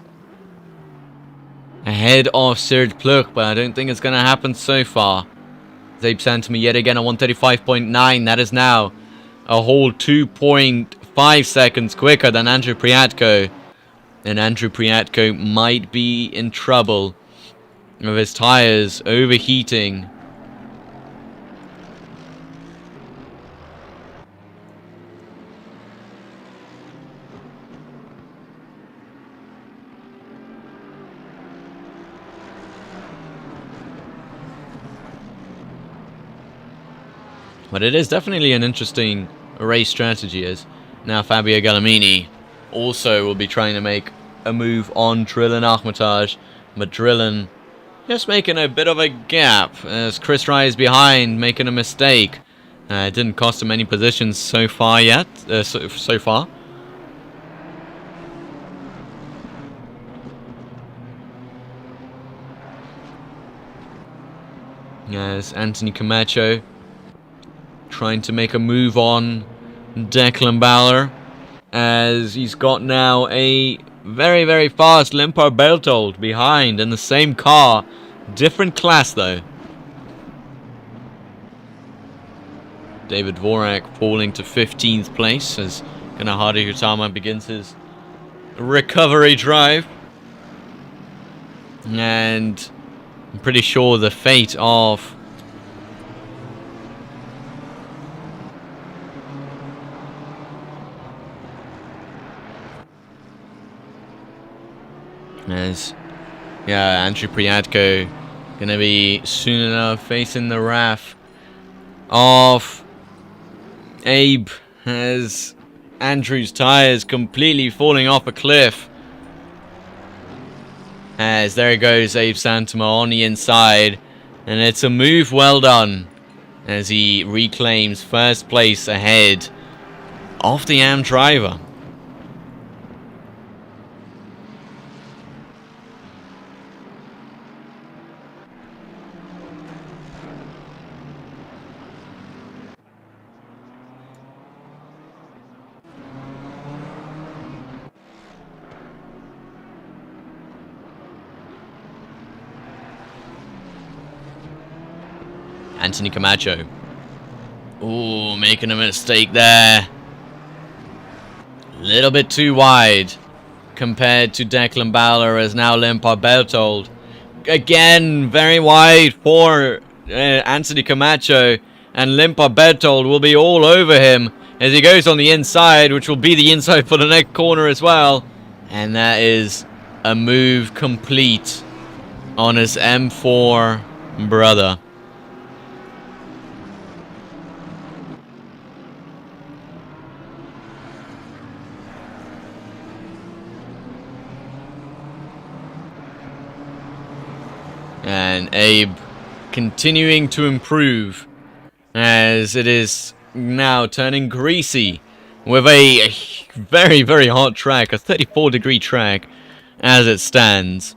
ahead of Serge Pluk, but I don't think it's going to happen so far. Zabe Santama yet again at 135.9. That is now a whole 2.5 seconds quicker than Andrew Priatko. And Andrew Priatko might be in trouble with his tires overheating. But it is definitely an interesting race strategy, as now Fabio Gallamini also will be trying to make a move on Drillin Akhmatov, but Drillin just making a bit of a gap as Chris Rise behind, making a mistake. It didn't cost him any positions so far yet. So far. As Anthony Camacho trying to make a move on Declan Bauer, as he's got now a very, very fast Limpar Berthold behind in the same car. Different class though. David Dvorak falling to 15th place as Kanahari Hutama begins his recovery drive. And I'm pretty sure the fate of Andrew Priatko gonna be soon enough facing the wrath of Abe, as Andrew's tires completely falling off a cliff. As there goes Abe Santama on the inside, and it's a move well done as he reclaims first place ahead of the AM driver. Anthony Camacho. Ooh, making a mistake there. Little bit too wide compared to Declan Bauer, as now Limpar Berthold. Again, very wide for Anthony Camacho, and Limpar Berthold will be all over him as he goes on the inside, which will be the inside for the next corner as well. And that is a move complete on his M4 brother. And Abe continuing to improve as it is now turning greasy with a very, very hot track, a 34-degree track as it stands.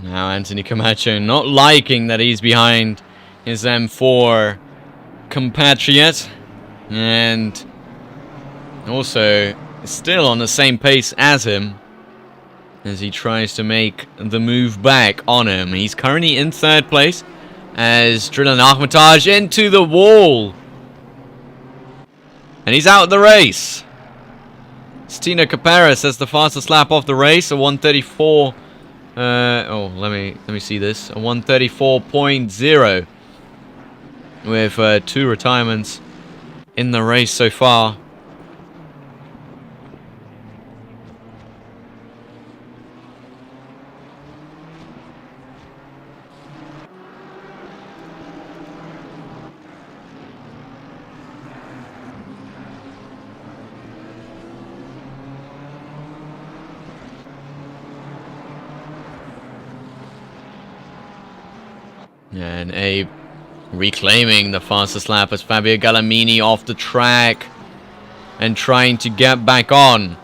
Now Anthony Camacho not liking that he's behind his M4 compatriot, and also still on the same pace as him as he tries to make the move back on him. He's currently in third place as Drillan Ahmataj into the wall, and he's out of the race. Stina Caparis has the fastest lap off the race, a 134. Let me see this. A 134.0 with 2 retirements in the race so far. And Abe reclaiming the fastest lap as Fabio Galamini off the track and trying to get back on.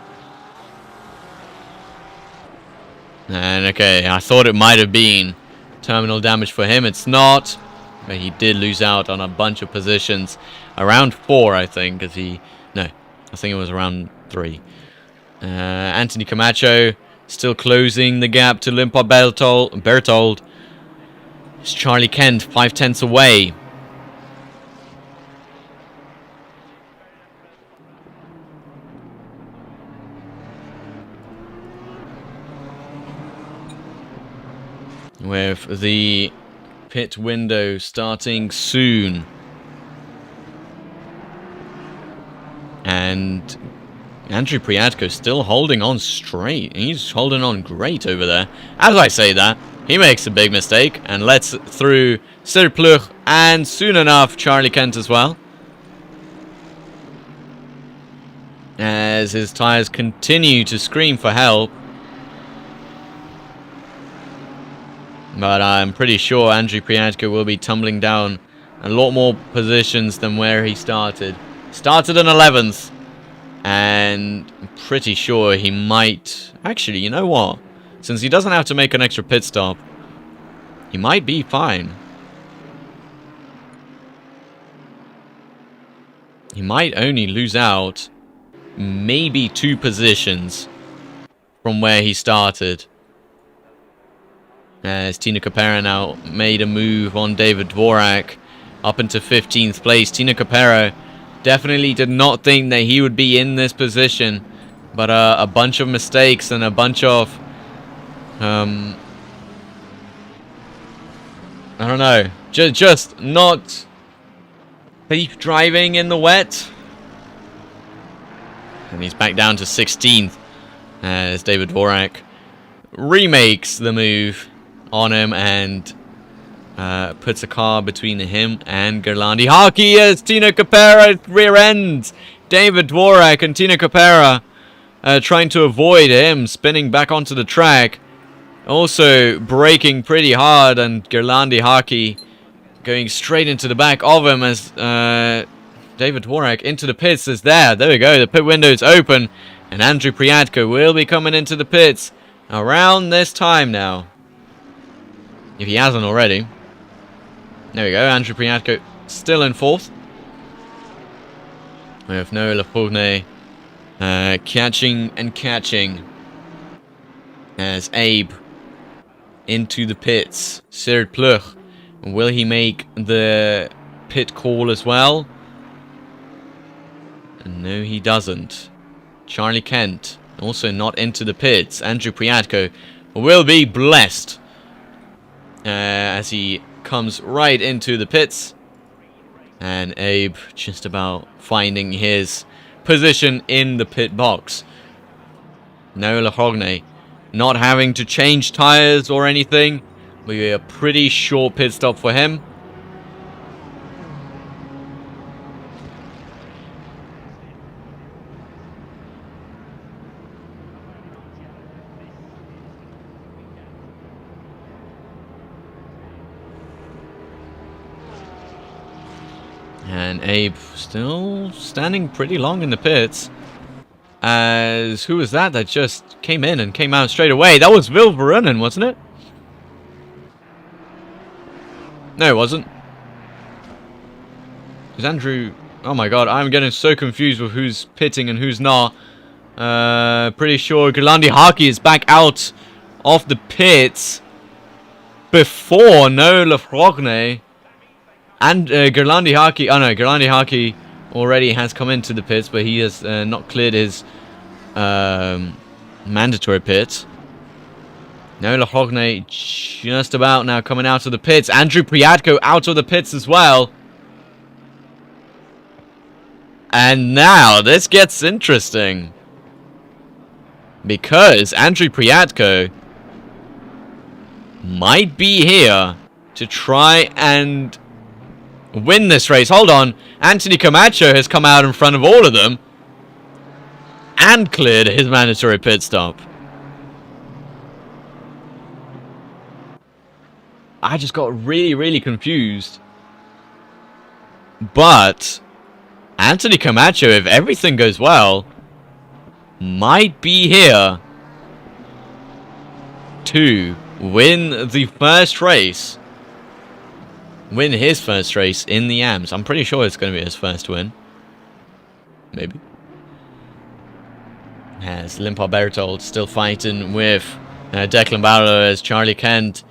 And okay, I thought it might have been terminal damage for him. It's not, but he did lose out on a bunch of positions. Around 4, I think, because I think it was around 3. Anthony Camacho still closing the gap to Limpar Berthold. It's Charlie Kent, 5/10 away. With the pit window starting soon. And Andrew Priatko still holding on straight. He's holding on great over there. As I say that, he makes a big mistake and lets through Serpluch and soon enough Charlie Kent as well. as his tyres continue to scream for help. But I'm pretty sure Andrew Priadko will be tumbling down a lot more positions than where he started. Started in 11th. And I'm pretty sure he might... Actually, you know what? Since he doesn't have to make an extra pit stop, he might be fine. He might only lose out maybe 2 positions from where he started. As Tina Capera now made a move on David Dvorak up into 15th place. Tina Capera definitely did not think that he would be in this position, but a bunch of mistakes and a bunch of I don't know, just not safe driving in the wet, and he's back down to 16th as David Dvorak remakes the move on him and puts a car between him and Gerlandi Haki as Tina Capera rear ends David Dvorak, and Tina Capera trying to avoid him spinning back onto the track, also braking pretty hard, and Gerlandi Haki going straight into the back of him as David Dvorak into the pits is there we go, the pit window is open, and Andrew Priadko will be coming into the pits around this time now, if he hasn't already. There we go, Andrew Priadko still in 4th. We have Noah Lafourne catching as Abe into the pits. Serd Plug, will he make the pit call as well? No, he doesn't. Charlie Kent also not into the pits. Andrew Priadko will be blessed as he comes right into the pits, and Abe just about finding his position in the pit box. Noah Lafourne not having to change tires or anything, but a pretty short pit stop for him. And Abe still standing pretty long in the pits. As who was that just came in and came out straight away? That was Will Verunen, wasn't it? No, it wasn't. Is Andrew... Oh my god, I'm getting so confused with who's pitting and who's not. Pretty sure Gerlandi Haki is back out of the pits before Noah Lafourne. And Gerlandi Haki... Oh no, Gerlandi Haki already has come into the pits, but he has not cleared his mandatory pit. Noah Lafourne just about now coming out of the pits. Andrew Priadko out of the pits as well. And now this gets interesting, because Andrew Priadko might be here to try and win this race. Hold on. Anthony Camacho has come out in front of all of them and cleared his mandatory pit stop. I just got really confused. But Anthony Camacho, if everything goes well, might be here to win the first race. Win his first race in the AMS. I'm pretty sure it's going to be his first win. Maybe. As Limpar Bertold still fighting with Declan Barlow as Charlie Kent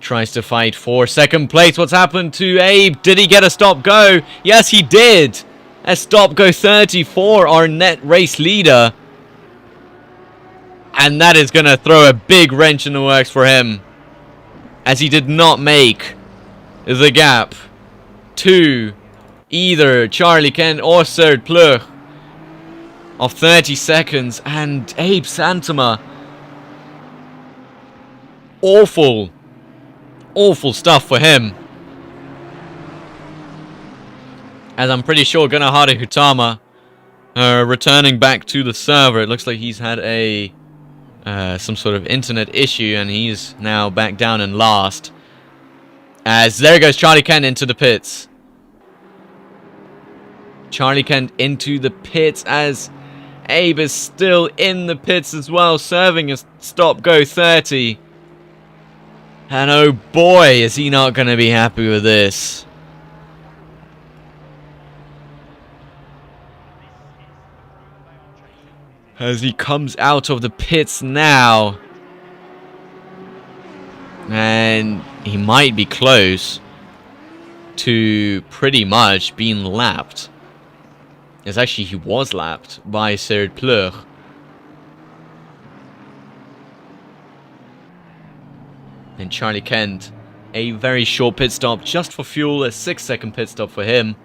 tries to fight for second place. What's happened to Abe? Did he get a stop go? Yes, he did. A stop go 34, our net race leader. And that is going to throw a big wrench in the works for him, as he did not make the gap to either Charlie Kent or Serd Plug of 30 seconds. And Abe Santama, awful stuff for him, as I'm pretty sure Gunahara Hutama returning back to the server. It looks like he's had a some sort of internet issue, and he's now back down in last. As there goes Charlie Kent into the pits. Charlie Kent into the pits as Abe is still in the pits as well, serving a stop-go 30. And oh boy, is he not going to be happy with this. As he comes out of the pits now. And he might be close to pretty much being lapped. As actually he was lapped by Cyril Pleur. And Charlie Kent, a very short pit stop just for fuel, a 6-second pit stop for him.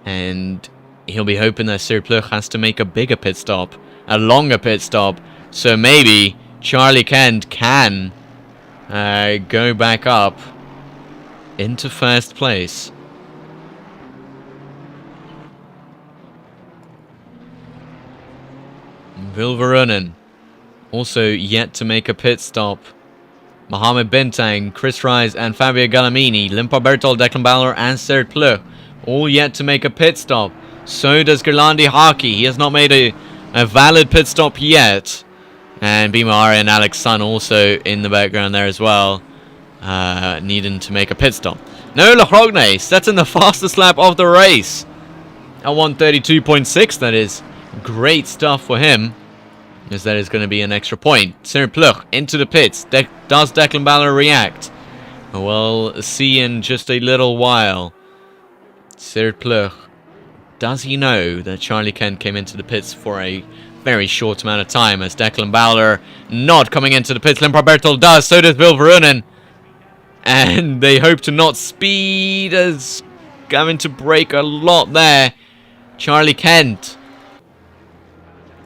And he'll be hoping that Cyril Pleur has to make a bigger pit stop, a longer pit stop. So maybe Charlie Kent can go back up into first place. Vilvarunen also yet to make a pit stop. Mohamed Bintang, Chris Rise and Fabio Gallamini, Limpa Bertol, Declan Baller and Cyril Pleur all yet to make a pit stop. So does Gerlandi Haki. He has not made a valid pit stop yet. And Bimari and Alex Sun also in the background there as well, needing to make a pit stop. No, Lachrogne sets in the fastest lap of the race at 132.6. That is great stuff for him, as that is going to be an extra point. Cyril Pleur into the pits. Does Declan Baller react? We'll see in just a little while. Cyril Pleur, does he know that Charlie Kent came into the pits for a very short amount of time? As Declan Baller not coming into the pits. Limpa Bertol does, so does Vilvarunen. And they hope to not speed, as having to brake a lot there. Charlie Kent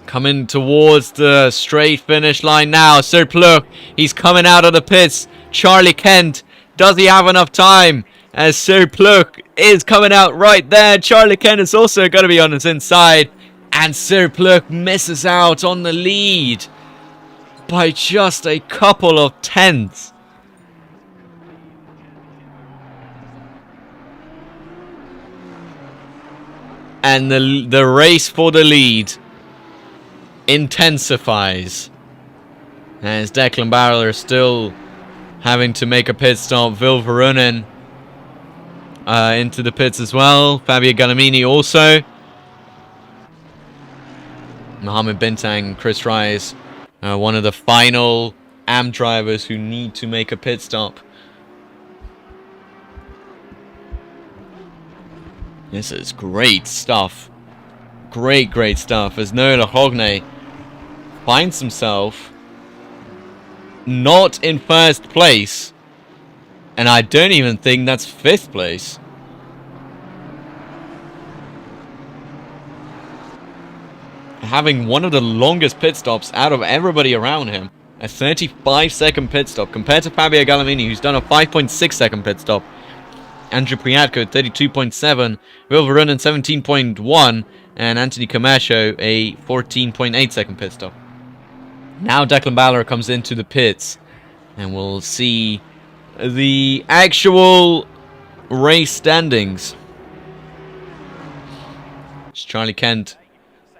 coming towards the straight finish line now. Cyril Pleur, he's coming out of the pits. Charlie Kent, does he have enough time? As Cyril Pleur is coming out right there. Charlie Kent is also going to be on his inside. And Cyril Pleur misses out on the lead by just a couple of tenths. And the race for the lead intensifies, as Declan Baller still having to make a pit stop. Vilvarunen into the pits as well. Fabio Gallamini also. Mohamed Bintang, Chris Rise, one of the final AM drivers who need to make a pit stop. This is great stuff. Great stuff. As Noah Lachrogne finds himself not in first place. And I don't even think that's 5th place. Having one of the longest pit stops out of everybody around him. A 35-second pit stop compared to Fabio Gallamini, who's done a 5.6-second pit stop. Andrew Priatko, 32.7. Vilvarunen, 17.1. And Anthony Camacho, a 14.8-second pit stop. Now Declan Baller comes into the pits. And we'll see the actual race standings. It's Charlie Kent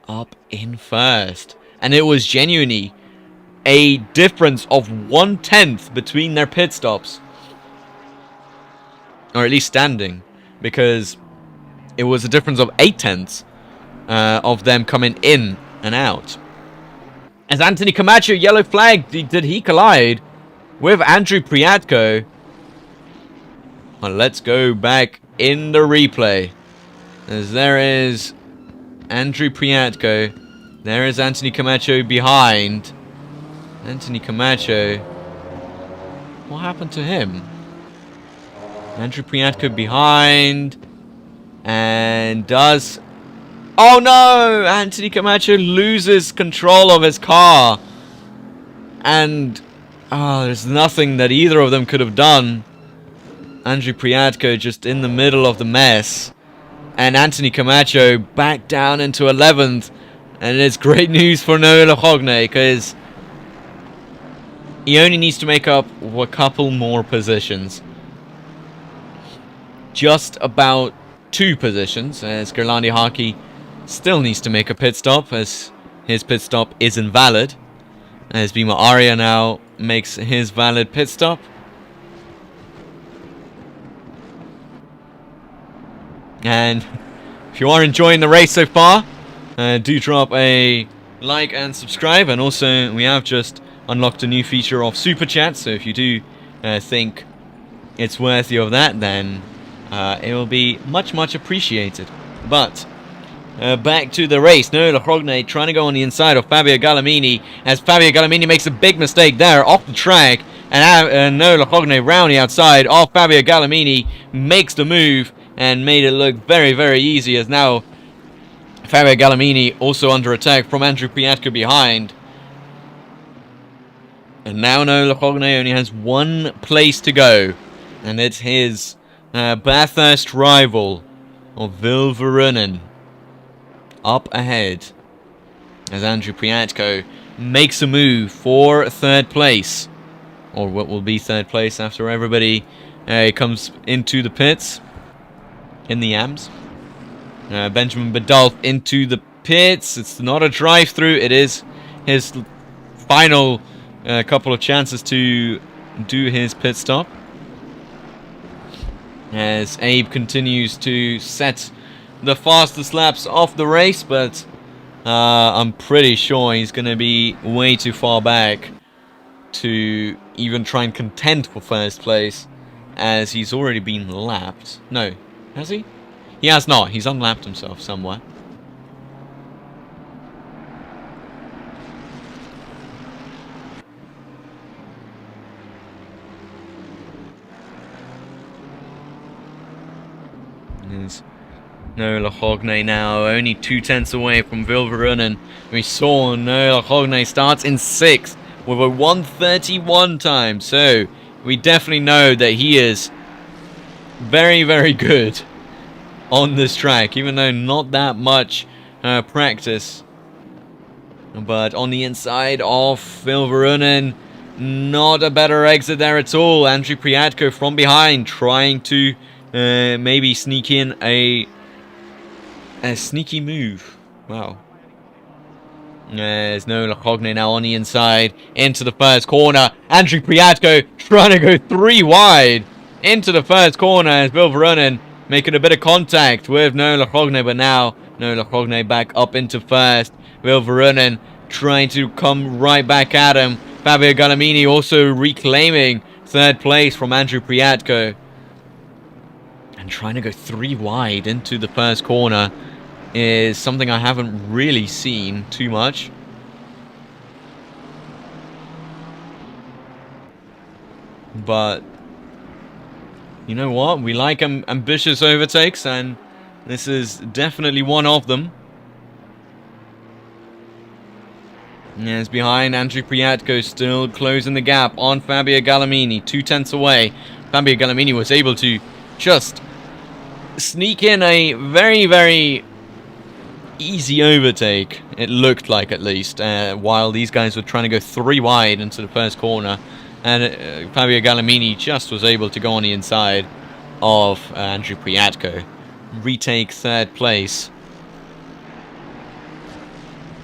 up in first. And it was genuinely a difference of 1/10 between their pit stops. Or at least standing, because it was a difference of 8/10 of them coming in and out. As Anthony Camacho, yellow flag, did he collide with Andrew Priatko? Well, let's go back in the replay. As there is Andrew Priatko. There is Anthony Camacho behind. Anthony Camacho. What happened to him? Andrew Priatko behind. And does... Oh no! Anthony Camacho loses control of his car. And... oh, there's nothing that either of them could have done. Andrew Priatko just in the middle of the mess. And Anthony Camacho back down into 11th. And it's great news for Noah Lecogne, because he only needs to make up a couple more positions. Just about 2 positions, as Gerlandi Haki still needs to make a pit stop, as his pit stop is invalid. As Bima Arya now makes his valid pit stop. And if you are enjoying the race so far, do drop a like and subscribe. And also, we have just unlocked a new feature of Super Chat, so if you do think it's worthy of that, then it will be much appreciated. But back to the race. Noah Lecogne trying to go on the inside of Fabio Gallimini, as Fabio Gallimini makes a big mistake there off the track, and Noah Lecogne round the outside of Fabio Gallimini makes the move and made it look very easy, as now Fabio Gallimini also under attack from Andrew Piatko behind. And now Noah Lecogne only has 1 place to go, and it's his Bathurst rival of Vilverunen up ahead, as Andrew Piatko makes a move for 3rd place, or what will be 3rd place after everybody comes into the pits in the AMS. Benjamin Badolf into the pits. It's not a drive-through, it is his final couple of chances to do his pit stop, as Abe continues to set the fastest laps of the race, but I'm pretty sure he's going to be way too far back to even try and contend for 1st place, as he's already been lapped. No, has he? He has not. He's unlapped himself somewhere. There's Noah Lecogne now only 2/10 away from Vilverunen. We saw Noah Lecogne starts in 6th with a 1:31 time, so we definitely know that he is very good on this track, even though not that much practice. But on the inside of Vilverunen, not a better exit there at all. Andrew Priatko from behind trying to maybe sneak in a sneaky move. Wow. There's Noah Lecogne now on the inside into the 1st corner. Andrew Priatko trying to go 3 wide into the 1st corner, as Vilverunen making a bit of contact with Noah Lecogne, but now Noah Lecogne back up into 1st. Vilverunen trying to come right back at him. Fabio Gallimini also reclaiming 3rd place from Andrew Priatko. And trying to go 3 wide into the 1st corner is something I haven't really seen too much. But you know what? We like ambitious overtakes, and this is definitely one of them. As behind, Andrew Priatko still closing the gap on Fabio Gallimini, 2/10 away. Fabio Gallimini was able to just sneak in a very easy overtake, it looked like, at least, while these guys were trying to go 3 wide into the 1st corner. And Fabio Gallimini just was able to go on the inside of Andrew Priatko, retake 3rd place.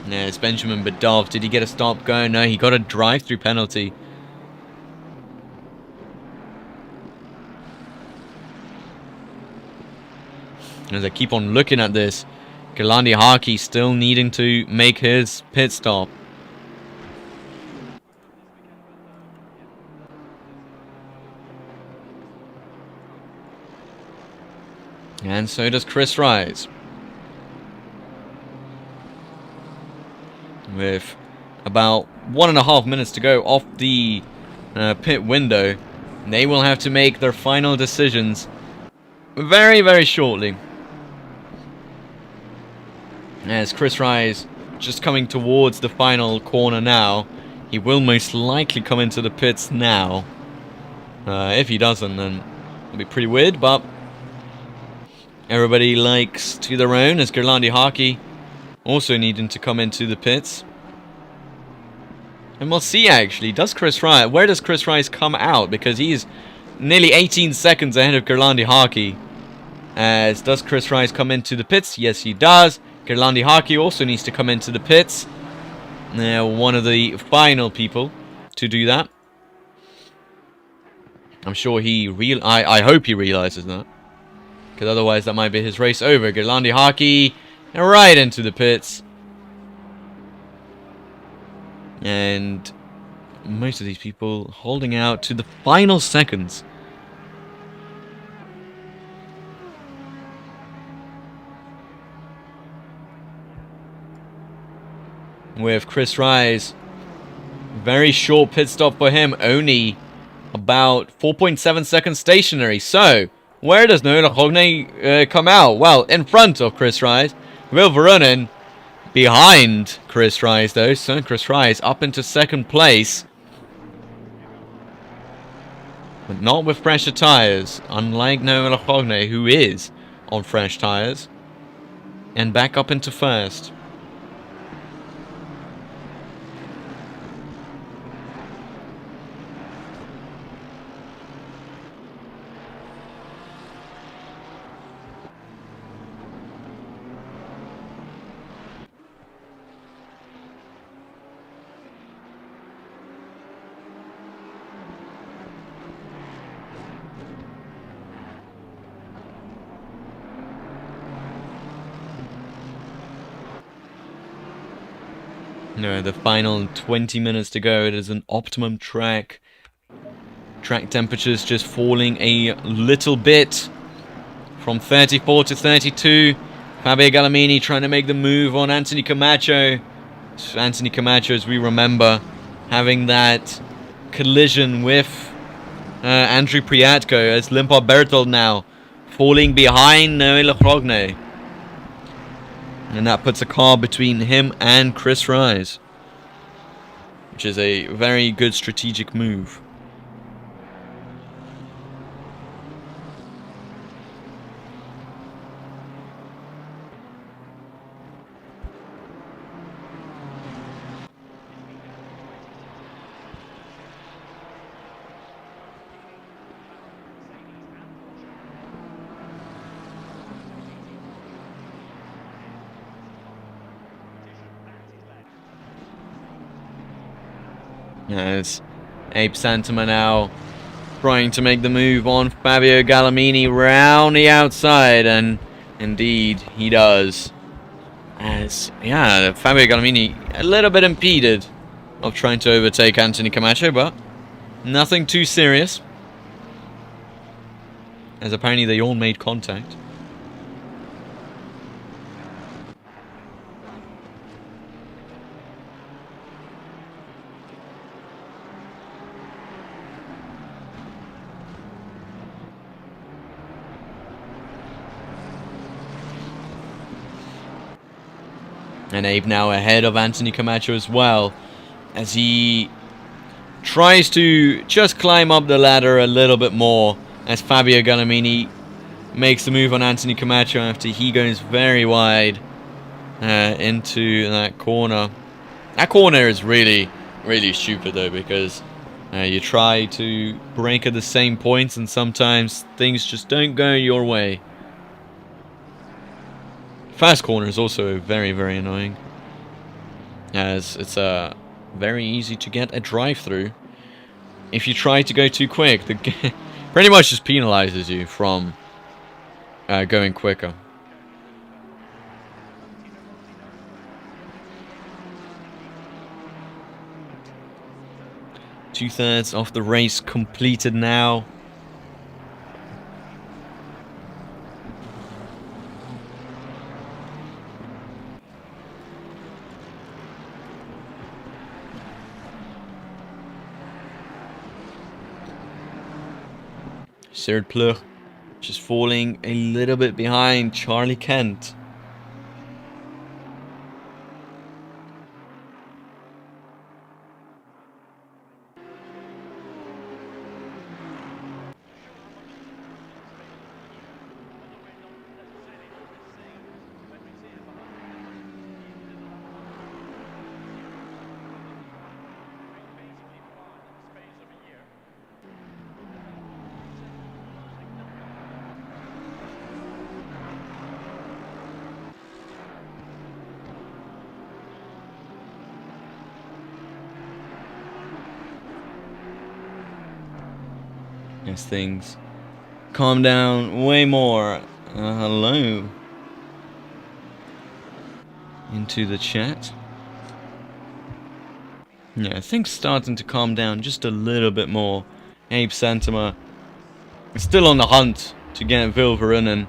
There's Benjamin Badov. Did he get a stop going? No, he got a drive-through penalty. As I keep on looking at this, Gerlandi Haki still needing to make his pit stop. And so does Chris Rise. With about 1.5 minutes to go off the pit window, they will have to make their final decisions very shortly. As Chris Rise just coming towards the final corner now, he will most likely come into the pits now. If he doesn't, then it'll be pretty weird, but Everybody likes to their own, as Gerlandi Hockey also needing to come into the pits. And we'll see, actually, where does Chris Rice come out? Because he's nearly 18 seconds ahead of Gerlandi Hockey. As does Chris Rice come into the pits? Yes, he does. Gerlandi Hockey also needs to come into the pits. Now, one of the final people to do that. I'm sure I hope he realizes that. Because otherwise that might be his race over. Gerlandi Hockey right into the pits. And most of these people holding out to the final seconds. With Chris Rice, very short pit stop for him, only about 4.7 seconds stationary. So, where does Noel Rogne come out? Well, in front of Chris Rice. Will Veronin behind Chris Rice, though. So, Chris Rice up into second place. But not with fresher tyres, unlike Noel Rogne, who is on fresh tyres. And back up into first. No, the final 20 minutes to go. It is an optimum track. Track temperatures just falling a little bit. From 34 to 32. Fabio Gallimini trying to make the move on Anthony Camacho. Anthony Camacho, as we remember, having that collision with Andrew Priatko, as Limpar Bertold now falling behind Noel Rogne. And that puts a car between him and Chris Rice, which is a very good strategic move. As Abe Santama now trying to make the move on Fabio Gallimini round the outside, and indeed he does. As, yeah, Fabio Gallimini a little bit impeded of trying to overtake Anthony Camacho, but nothing too serious. As apparently they all made contact. And Abe now ahead of Anthony Camacho as well, as he tries to just climb up the ladder a little bit more, as Fabio Gallimini makes the move on Anthony Camacho after he goes very wide into that corner. That corner is really, really stupid though, because you try to break at the same points and sometimes things just don't go your way. First corner is also very, very annoying, as it's very easy to get a drive through if you try to go too quick. The pretty much just penalizes you from going quicker. Two-thirds of the race completed now. Third Pleur just falling a little bit behind Charlie Kent. as things calm down way more. Hello into the chat. Yeah, things starting to calm down just a little bit more. Abe Santama is still on the hunt to get Vilverunen.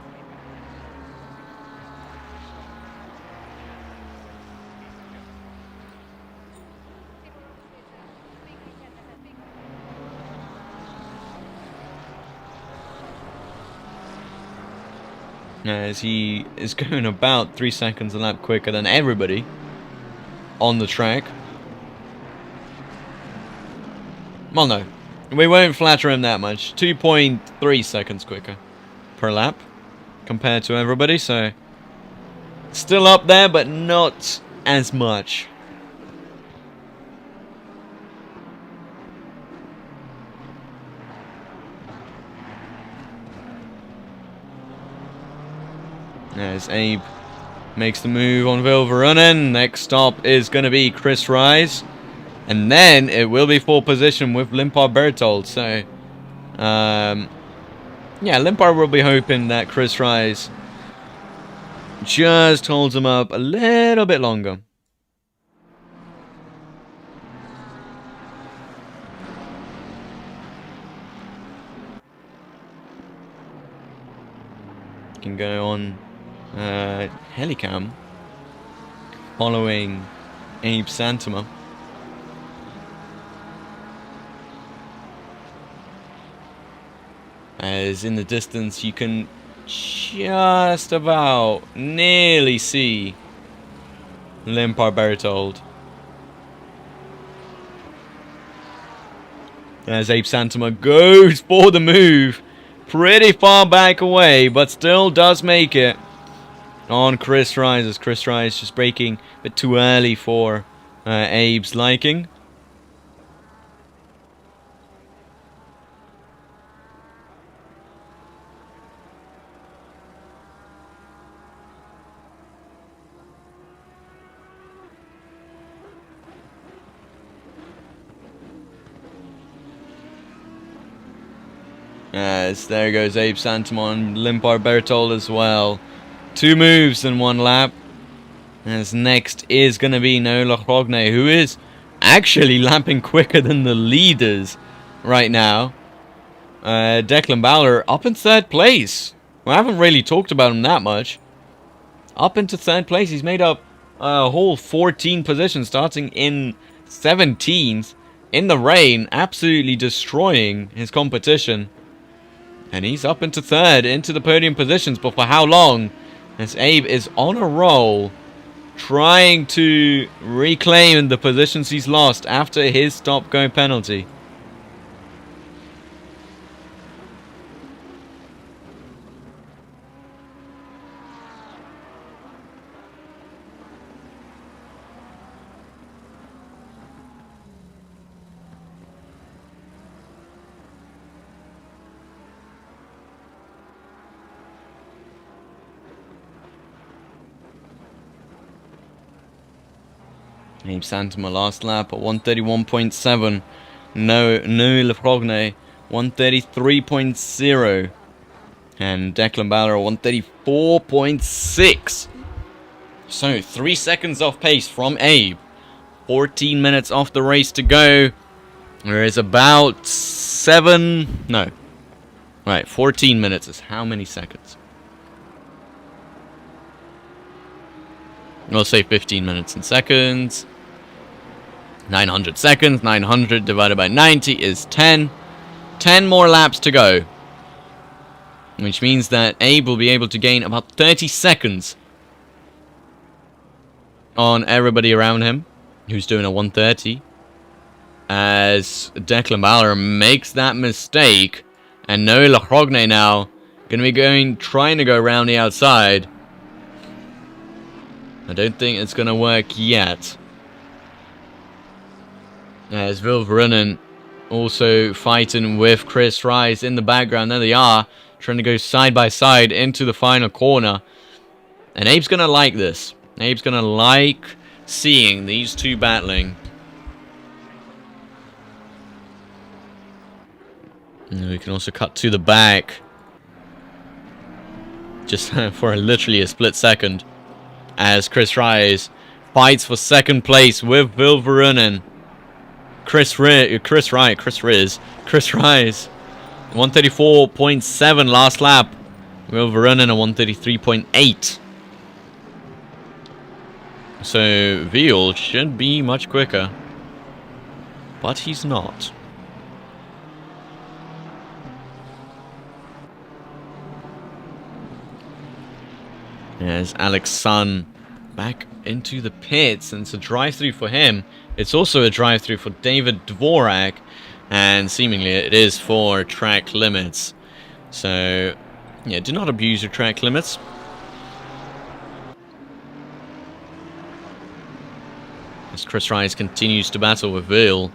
As he is going about 3 seconds a lap quicker than everybody on the track. Well, no, we won't flatter him that much. 2.3 seconds quicker per lap compared to everybody, so still up there, but not as much. As Abe makes the move on Vilverunen. Next stop is going to be Chris Rise. And then it will be full position with Limpar Berthold. So, yeah, Limpar will be hoping that Chris Rise just holds him up a little bit longer. Can go on Helicam following Abe Santama. As in the distance you can just about nearly see Limpar Berthold. As Abe Santama goes for the move. Pretty far back away, but still does make it on Chris Rise, as Chris Rise just braking a bit too early for Abe's liking. As there goes Abe Santama and Limpar Berthold as well. 2 moves in 1 lap. As next is going to be Nola Rogne, who is actually lapping quicker than the leaders right now. Declan Bauer up in 3rd place. We haven't really talked about him that much. Up into 3rd place. He's made up a whole 14 positions, starting in 17th in the rain, absolutely destroying his competition. And he's up into 3rd, into the podium positions, but for how long? As Abe is on a roll, trying to reclaim the positions he's lost after his stop-go penalty. Abe Santama last lap at 131.7. No Lefrogne 133.0. And Declan Bauer 134.6. So 3 seconds off pace from Abe. 14 minutes off the race to go. There is about 14 minutes is how many seconds? We'll say 15 minutes in seconds. 900 seconds. 900 divided by 90 is 10. 10 more laps to go. Which means that Abe will be able to gain about 30 seconds on everybody around him, who's doing a 130. As Declan Bauer makes that mistake. And Noah Lachrogne now going to be trying to go around the outside. I don't think it's going to work yet. As Vilverunen also fighting with Chris Rise in the background. There they are, trying to go side by side into the final corner. And Abe's going to like this. Abe's going to like seeing these two battling. And we can also cut to the back. Just for literally a split second. As Chris Rise fights for second place with Will Verunen. Chris Rise. 134.7 last lap. Will Verunen a 133.8. So Veal should be much quicker. But he's not. As Alex Sun back into the pits, and it's a drive-through for him. It's also a drive-through for David Dvorak, and seemingly it is for track limits. So, yeah, do not abuse your track limits. As Chris Rice continues to battle with Veal,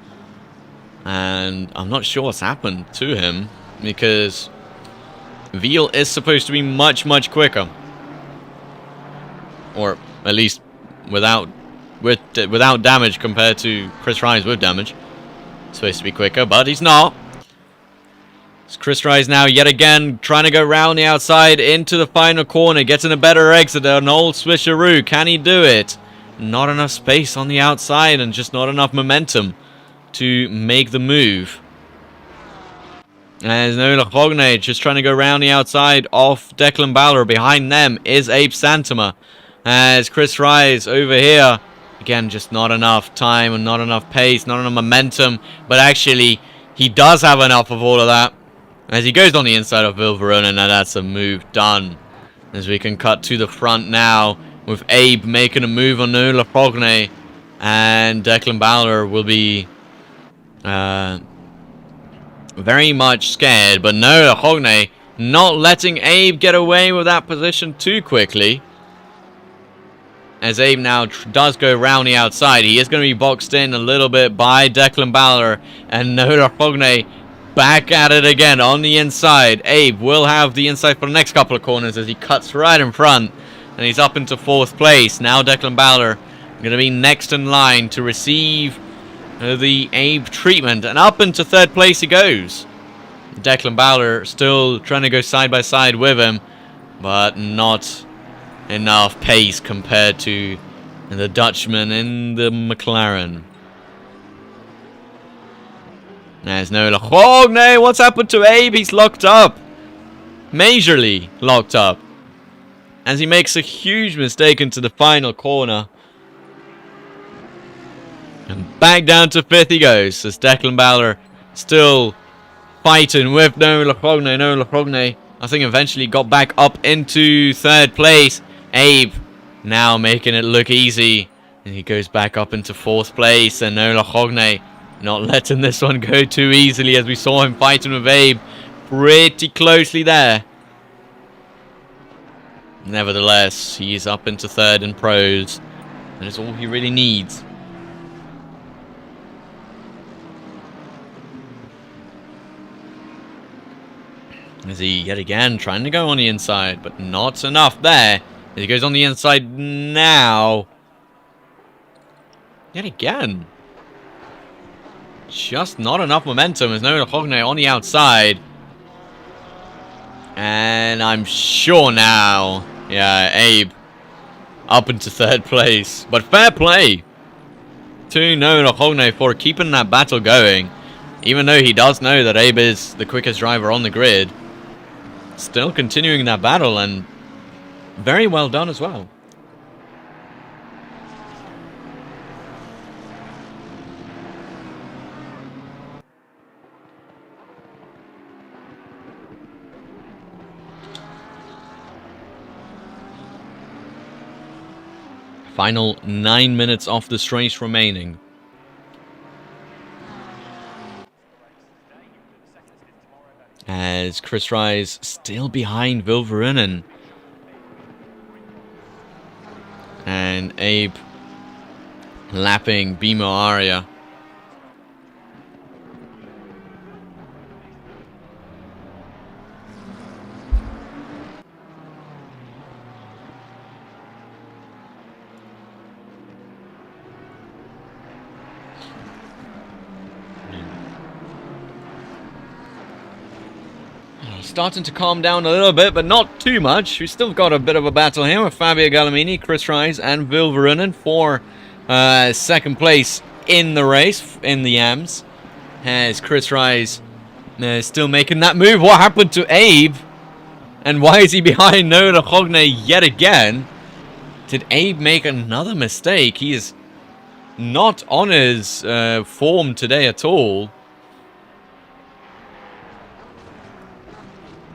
and I'm not sure what's happened to him, because Veal is supposed to be much, much quicker. Or at least without damage compared to Chris Rise with damage. Supposed to be quicker, but he's not. It's Chris Rise now yet again trying to go round the outside into the final corner, getting a better exit, an old switcheroo. Can he do it? Not enough space on the outside and just not enough momentum to make the move. As Nola Hogne just trying to go round the outside off Declan Balor. Behind them is Abe Santama. As Chris Rise over here, again, just not enough time and not enough pace, not enough momentum. But actually, he does have enough of all of that. As he goes on the inside of Will Verunen, and that's a move done. As we can cut to the front now, with Abe making a move on Nola Fogne. And Declan Balor will be very much scared. But Nola Fogne not letting Abe get away with that position too quickly. As Abe now does go round the outside, he is going to be boxed in a little bit by Declan Balor, and Nola Fogne back at it again on the inside. Abe will have the inside for the next couple of corners as he cuts right in front, and he's up into 4th place. Now Declan Balor going to be next in line to receive the Abe treatment, and up into 3rd place he goes. Declan Balor still trying to go side by side with him, but not enough pace compared to the Dutchman in the McLaren. There's Nola Hogne. What's happened to Abe? He's locked up. Majorly locked up. As he makes a huge mistake into the final corner. And back down to 5th he goes. As Declan Balor still fighting with Nola Hogne. Nola Hogne, I think, eventually got back up into 3rd place. Abe now making it look easy, and he goes back up into 4th place, and Nola Hogne not letting this one go too easily, as we saw him fighting with Abe pretty closely there. Nevertheless, he's up into 3rd in pros, and it's all he really needs. As he yet again trying to go on the inside, but not enough there. As he goes on the inside now. Yet again. Just not enough momentum as Nola Hogne on the outside. And I'm sure now, yeah, Abe up into 3rd place. But fair play to Nola Hogne for keeping that battle going. Even though he does know that Abe is the quickest driver on the grid. Still continuing that battle, and very well done as well. Final 9 minutes of this race remaining. As Chris Rise still behind Will Verunen. And Abe lapping Bimo Aria. Starting to calm down a little bit, but not too much. We've still got a bit of a battle here with Fabio Gallimini, Chris Rise, and Vil Verunen for second place in the race, in the AMS. As Chris Rise still making that move. What happened to Abe? And why is he behind Nola Hogne yet again? Did Abe make another mistake? He is not on his form today at all.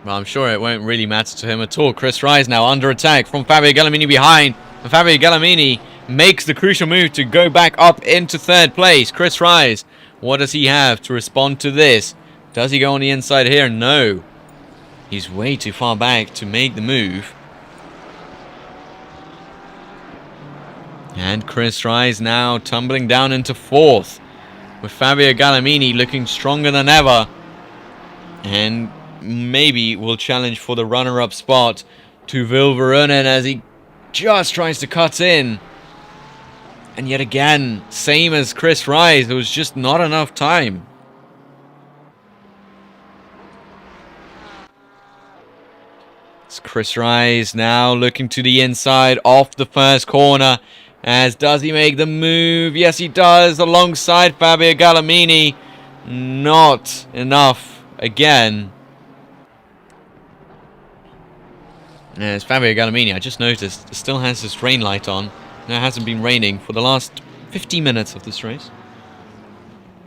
Well, I'm sure it won't really matter to him at all. Chris Rise now under attack from Fabio Gallimini behind. And Fabio Gallimini makes the crucial move to go back up into third place. Chris Rise, what does he have to respond to this? Does he go on the inside here? No. He's way too far back to make the move. And Chris Rise now tumbling down into fourth, with Fabio Gallimini looking stronger than ever. And maybe will challenge for the runner-up spot to Vil Verunen as he just tries to cut in. And yet again, same as Chris Rise, there was just not enough time. It's Chris Rise now looking to the inside off the first corner. As does he make the move? Yes, he does, alongside Fabio Gallimini. Not enough again. As Fabio Gallimini, I just noticed, still has his rain light on. Now it hasn't been raining for the last 50 minutes of this race.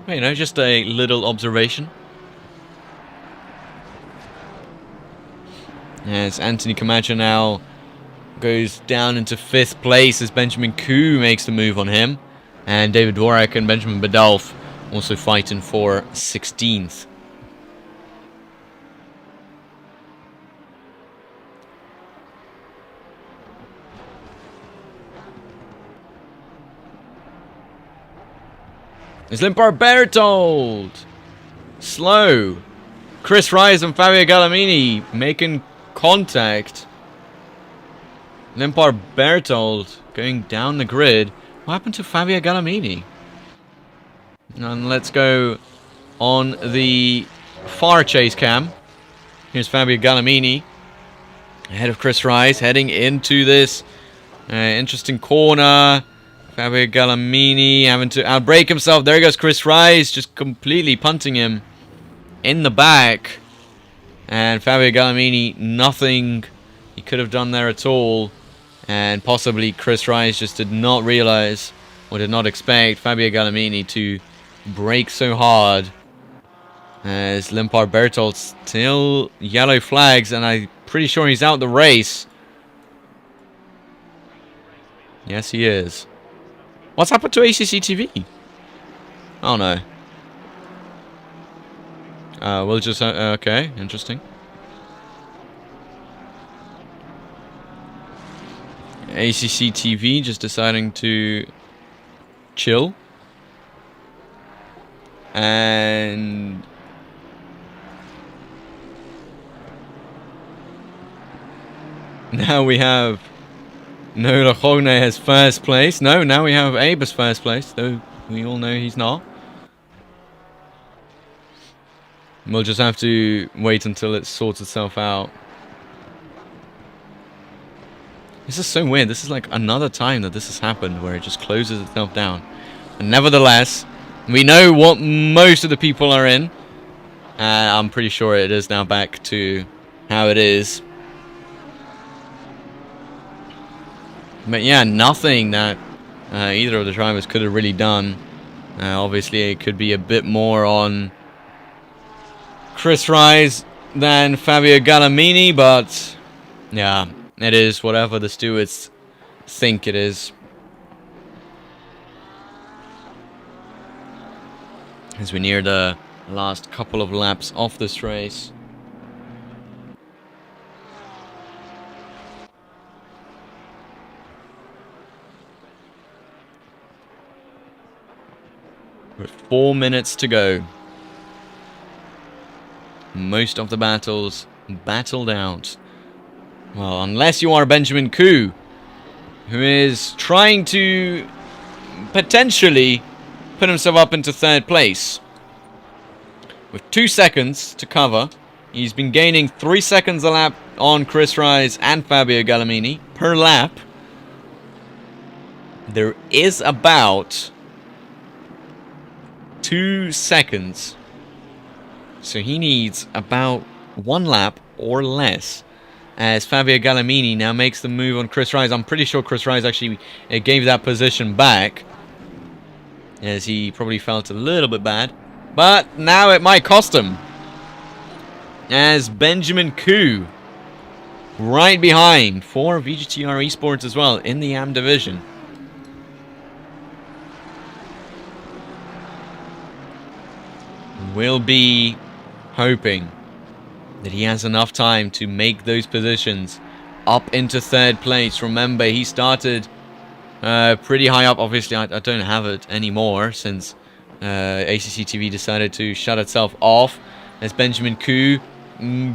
Well, you know, just a little observation. As Anthony Camacho now goes down into 5th place as Benjamin Koo makes the move on him. And David Dvorak and Benjamin Badalf also fighting for 16th. It's Limpar Bertold. Slow. Chris Rise and Fabio Gallimini making contact. Limpar Bertold going down the grid. What happened to Fabio Gallimini? And let's go on the far chase cam. Here's Fabio Gallimini ahead of Chris Rise, heading into this interesting corner. Fabio Gallimini having to outbrake himself. There goes Chris Rise, just completely punting him in the back. And Fabio Gallimini, nothing he could have done there at all. And possibly Chris Rise just did not realize or did not expect Fabio Gallimini to brake so hard. As Limpar Bertold still yellow flags, and I'm pretty sure he's out the race. Yes, he is. What's happened to ACC TV? Oh no. We'll just... okay, interesting. ACC TV just deciding to chill. And... now we have... Nola Hogne has first place. No, now we have Abe as first place, though we all know he's not. We'll just have to wait until it sorts itself out. This is so weird. This is like another time that this has happened where it just closes itself down. And nevertheless, we know what most of the people are in. I'm pretty sure it is now back to how it is. But yeah, nothing that either of the drivers could have really done. Obviously, it could be a bit more on Chris Rise than Fabio Gallimini, but yeah, it is whatever the stewards think it is. As we near the last couple of laps of this race. With 4 minutes to go. Most of the battles battled out. Well, unless you are Benjamin Koo, who is trying to potentially put himself up into 3rd place. With 2 seconds to cover. He's been gaining 3 seconds a lap on Chris Rise and Fabio Gallimini per lap. There is about 2 seconds. So he needs about 1 lap or less as Fabio Gallimini now makes the move on Chris Rise. I'm pretty sure Chris Rise actually gave that position back, as he probably felt a little bit bad. But now it might cost him, as Benjamin Koo right behind for VGTR Esports as well in the AM division. Will be hoping that he has enough time to make those positions up into 3rd place. Remember, he started pretty high up. Obviously, I don't have it anymore since ACC TV decided to shut itself off. There's Benjamin Koo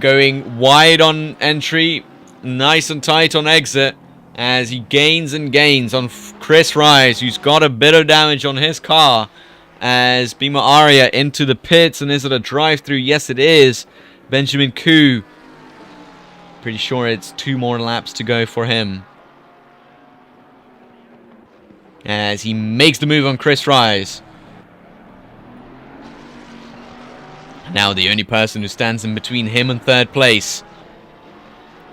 going wide on entry, nice and tight on exit, as he gains and gains on Chris Rise, who's got a bit of damage on his car, as Bima Aria into the pits. And is it a drive-through? Yes, it is. Benjamin Koo, pretty sure it's 2 more laps to go for him, as he makes the move on Chris Rise. Now the only person who stands in between him and 3rd place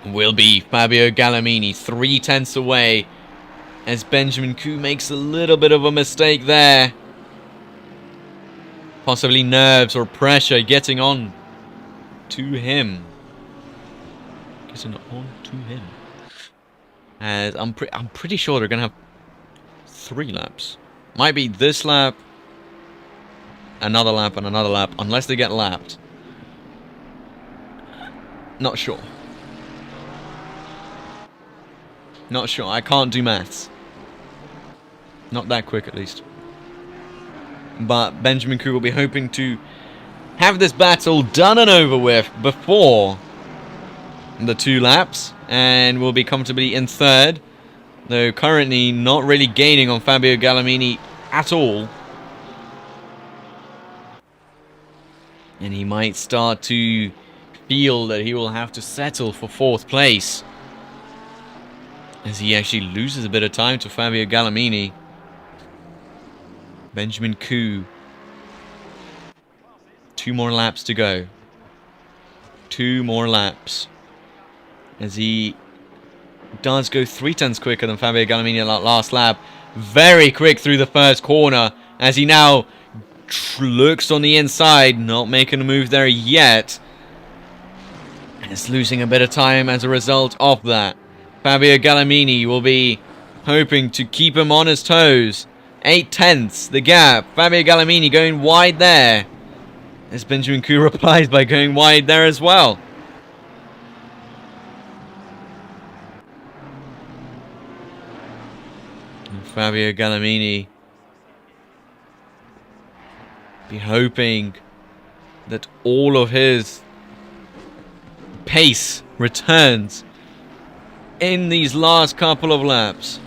will be Fabio Gallimini, 3 tenths away, as Benjamin Koo makes a little bit of a mistake there. Possibly nerves or pressure getting on to him. As I'm pretty sure they're gonna have 3 laps. Might be this lap, another lap, and another lap, unless they get lapped. Not sure. Not sure. I can't do maths. Not that quick, at least. But Benjamin Koo will be hoping to have this battle done and over with before the 2 laps, and will be comfortably in 3rd, though currently not really gaining on Fabio Gallimini at all. And he might start to feel that he will have to settle for 4th place, as he actually loses a bit of time to Fabio Gallimini. Benjamin Koo, 2 more laps to go. 2 more laps, as he does go 3 tenths quicker than Fabio Gallimini at that last lap. Very quick through the 1st corner, as he now looks on the inside, not making a move there yet. And is losing a bit of time as a result of that. Fabio Gallimini will be hoping to keep him on his toes. 8 tenths, the gap. Fabio Gallimini going wide there, as Benjamin Koo replies by going wide there as well. And Fabio Gallimini be hoping that all of his pace returns in these last couple of laps.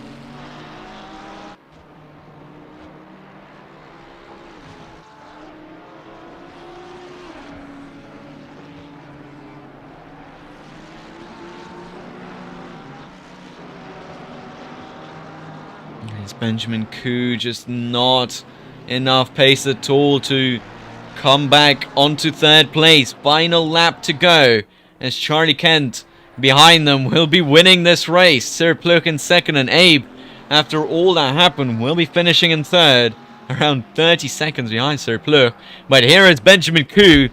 It's Benjamin Koo, just not enough pace at all to come back onto 3rd place. Final lap to go, as Charlie Kent behind them will be winning this race. Sir Pluk in 2nd, and Abe, after all that happened, will be finishing in 3rd, around 30 seconds behind Sir Pluk. But here is Benjamin Koo,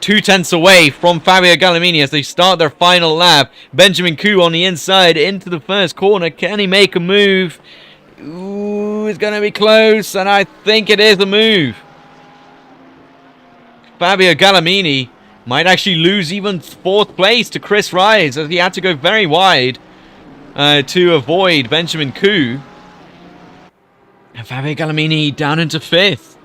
2 tenths away from Fabio Gallimini as they start their final lap. Benjamin Koo on the inside into the 1st corner. Can he make a move? Ooh, it's going to be close, and I think it is a move. Fabio Gallimini might actually lose even 4th place to Chris Rise, as he had to go very wide to avoid Benjamin Koo. And Fabio Gallimini down into 5th,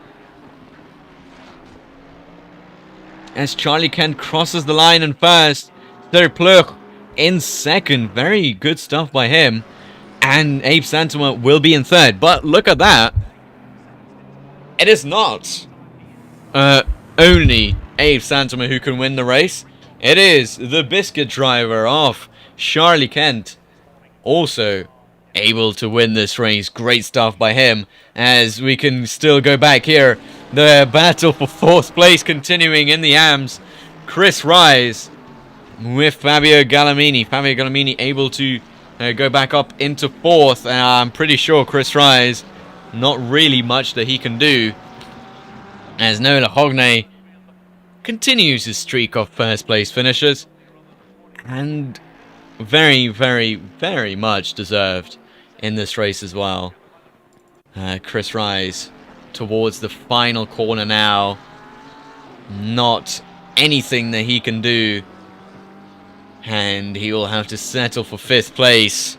as Charlie Kent crosses the line in 1st. Sir Pluk in 2nd. Very good stuff by him. And Abe Santoma will be in 3rd. But look at that. It is not only Abe Santoma who can win the race. It is the biscuit driver of Charlie Kent, also able to win this race. Great stuff by him, as we can still go back here. The battle for 4th place continuing in the AMS. Chris Rise with Fabio Galamini. Fabio Galamini able to go back up into 4th. I'm pretty sure Chris Rise, not really much that he can do, as Nola Hogne continues his streak of 1st place finishes, and very, very, very much deserved in this race as well. Chris Rise towards the final corner now. Not anything that he can do, and he will have to settle for 5th place.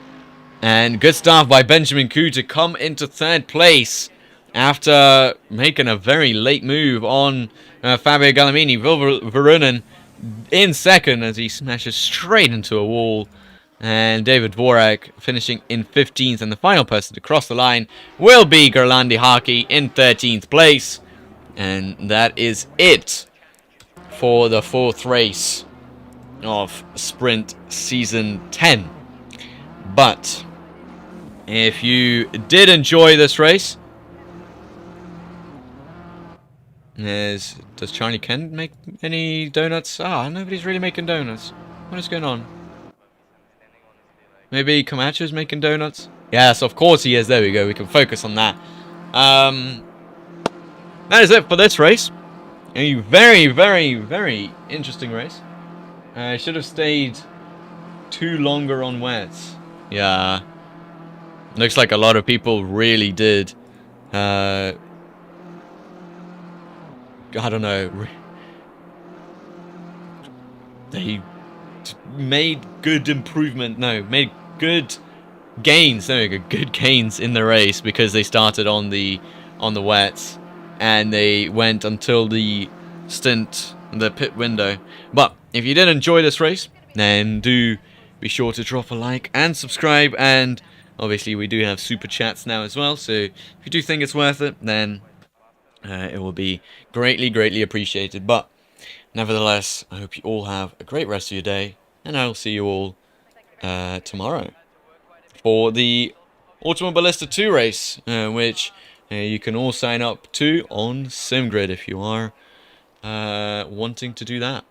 And good stuff by Benjamin Koo to come into 3rd place after making a very late move on Fabio Galamini. Verunen in 2nd as he smashes straight into a wall. And David Dvorak finishing in 15th. And the final person to cross the line will be Gerlandi Haki in 13th place. And that is it for the 4th race of Sprint Season 10. But if you did enjoy this race, does Charlie Kent make any donuts? Nobody's really making donuts. What is going on? Maybe Camacho's making donuts? Yes, of course he is. There we go. We can focus on that. That is it for this race. A very, very, very interesting race. I should have stayed too longer on wets. Yeah. Looks like a lot of people really did. I don't know. They made good improvement. No, made good gains. There we go. Good gains in the race because they started on the wets and they went until the stint, the pit window. But if you did enjoy this race, then do be sure to drop a like and subscribe. And obviously we do have super chats now as well. So if you do think it's worth it, then it will be greatly, greatly appreciated. But nevertheless, I hope you all have a great rest of your day, and I'll see you all tomorrow for the Automobilista 2 race, which you can all sign up to on SimGrid if you are wanting to do that.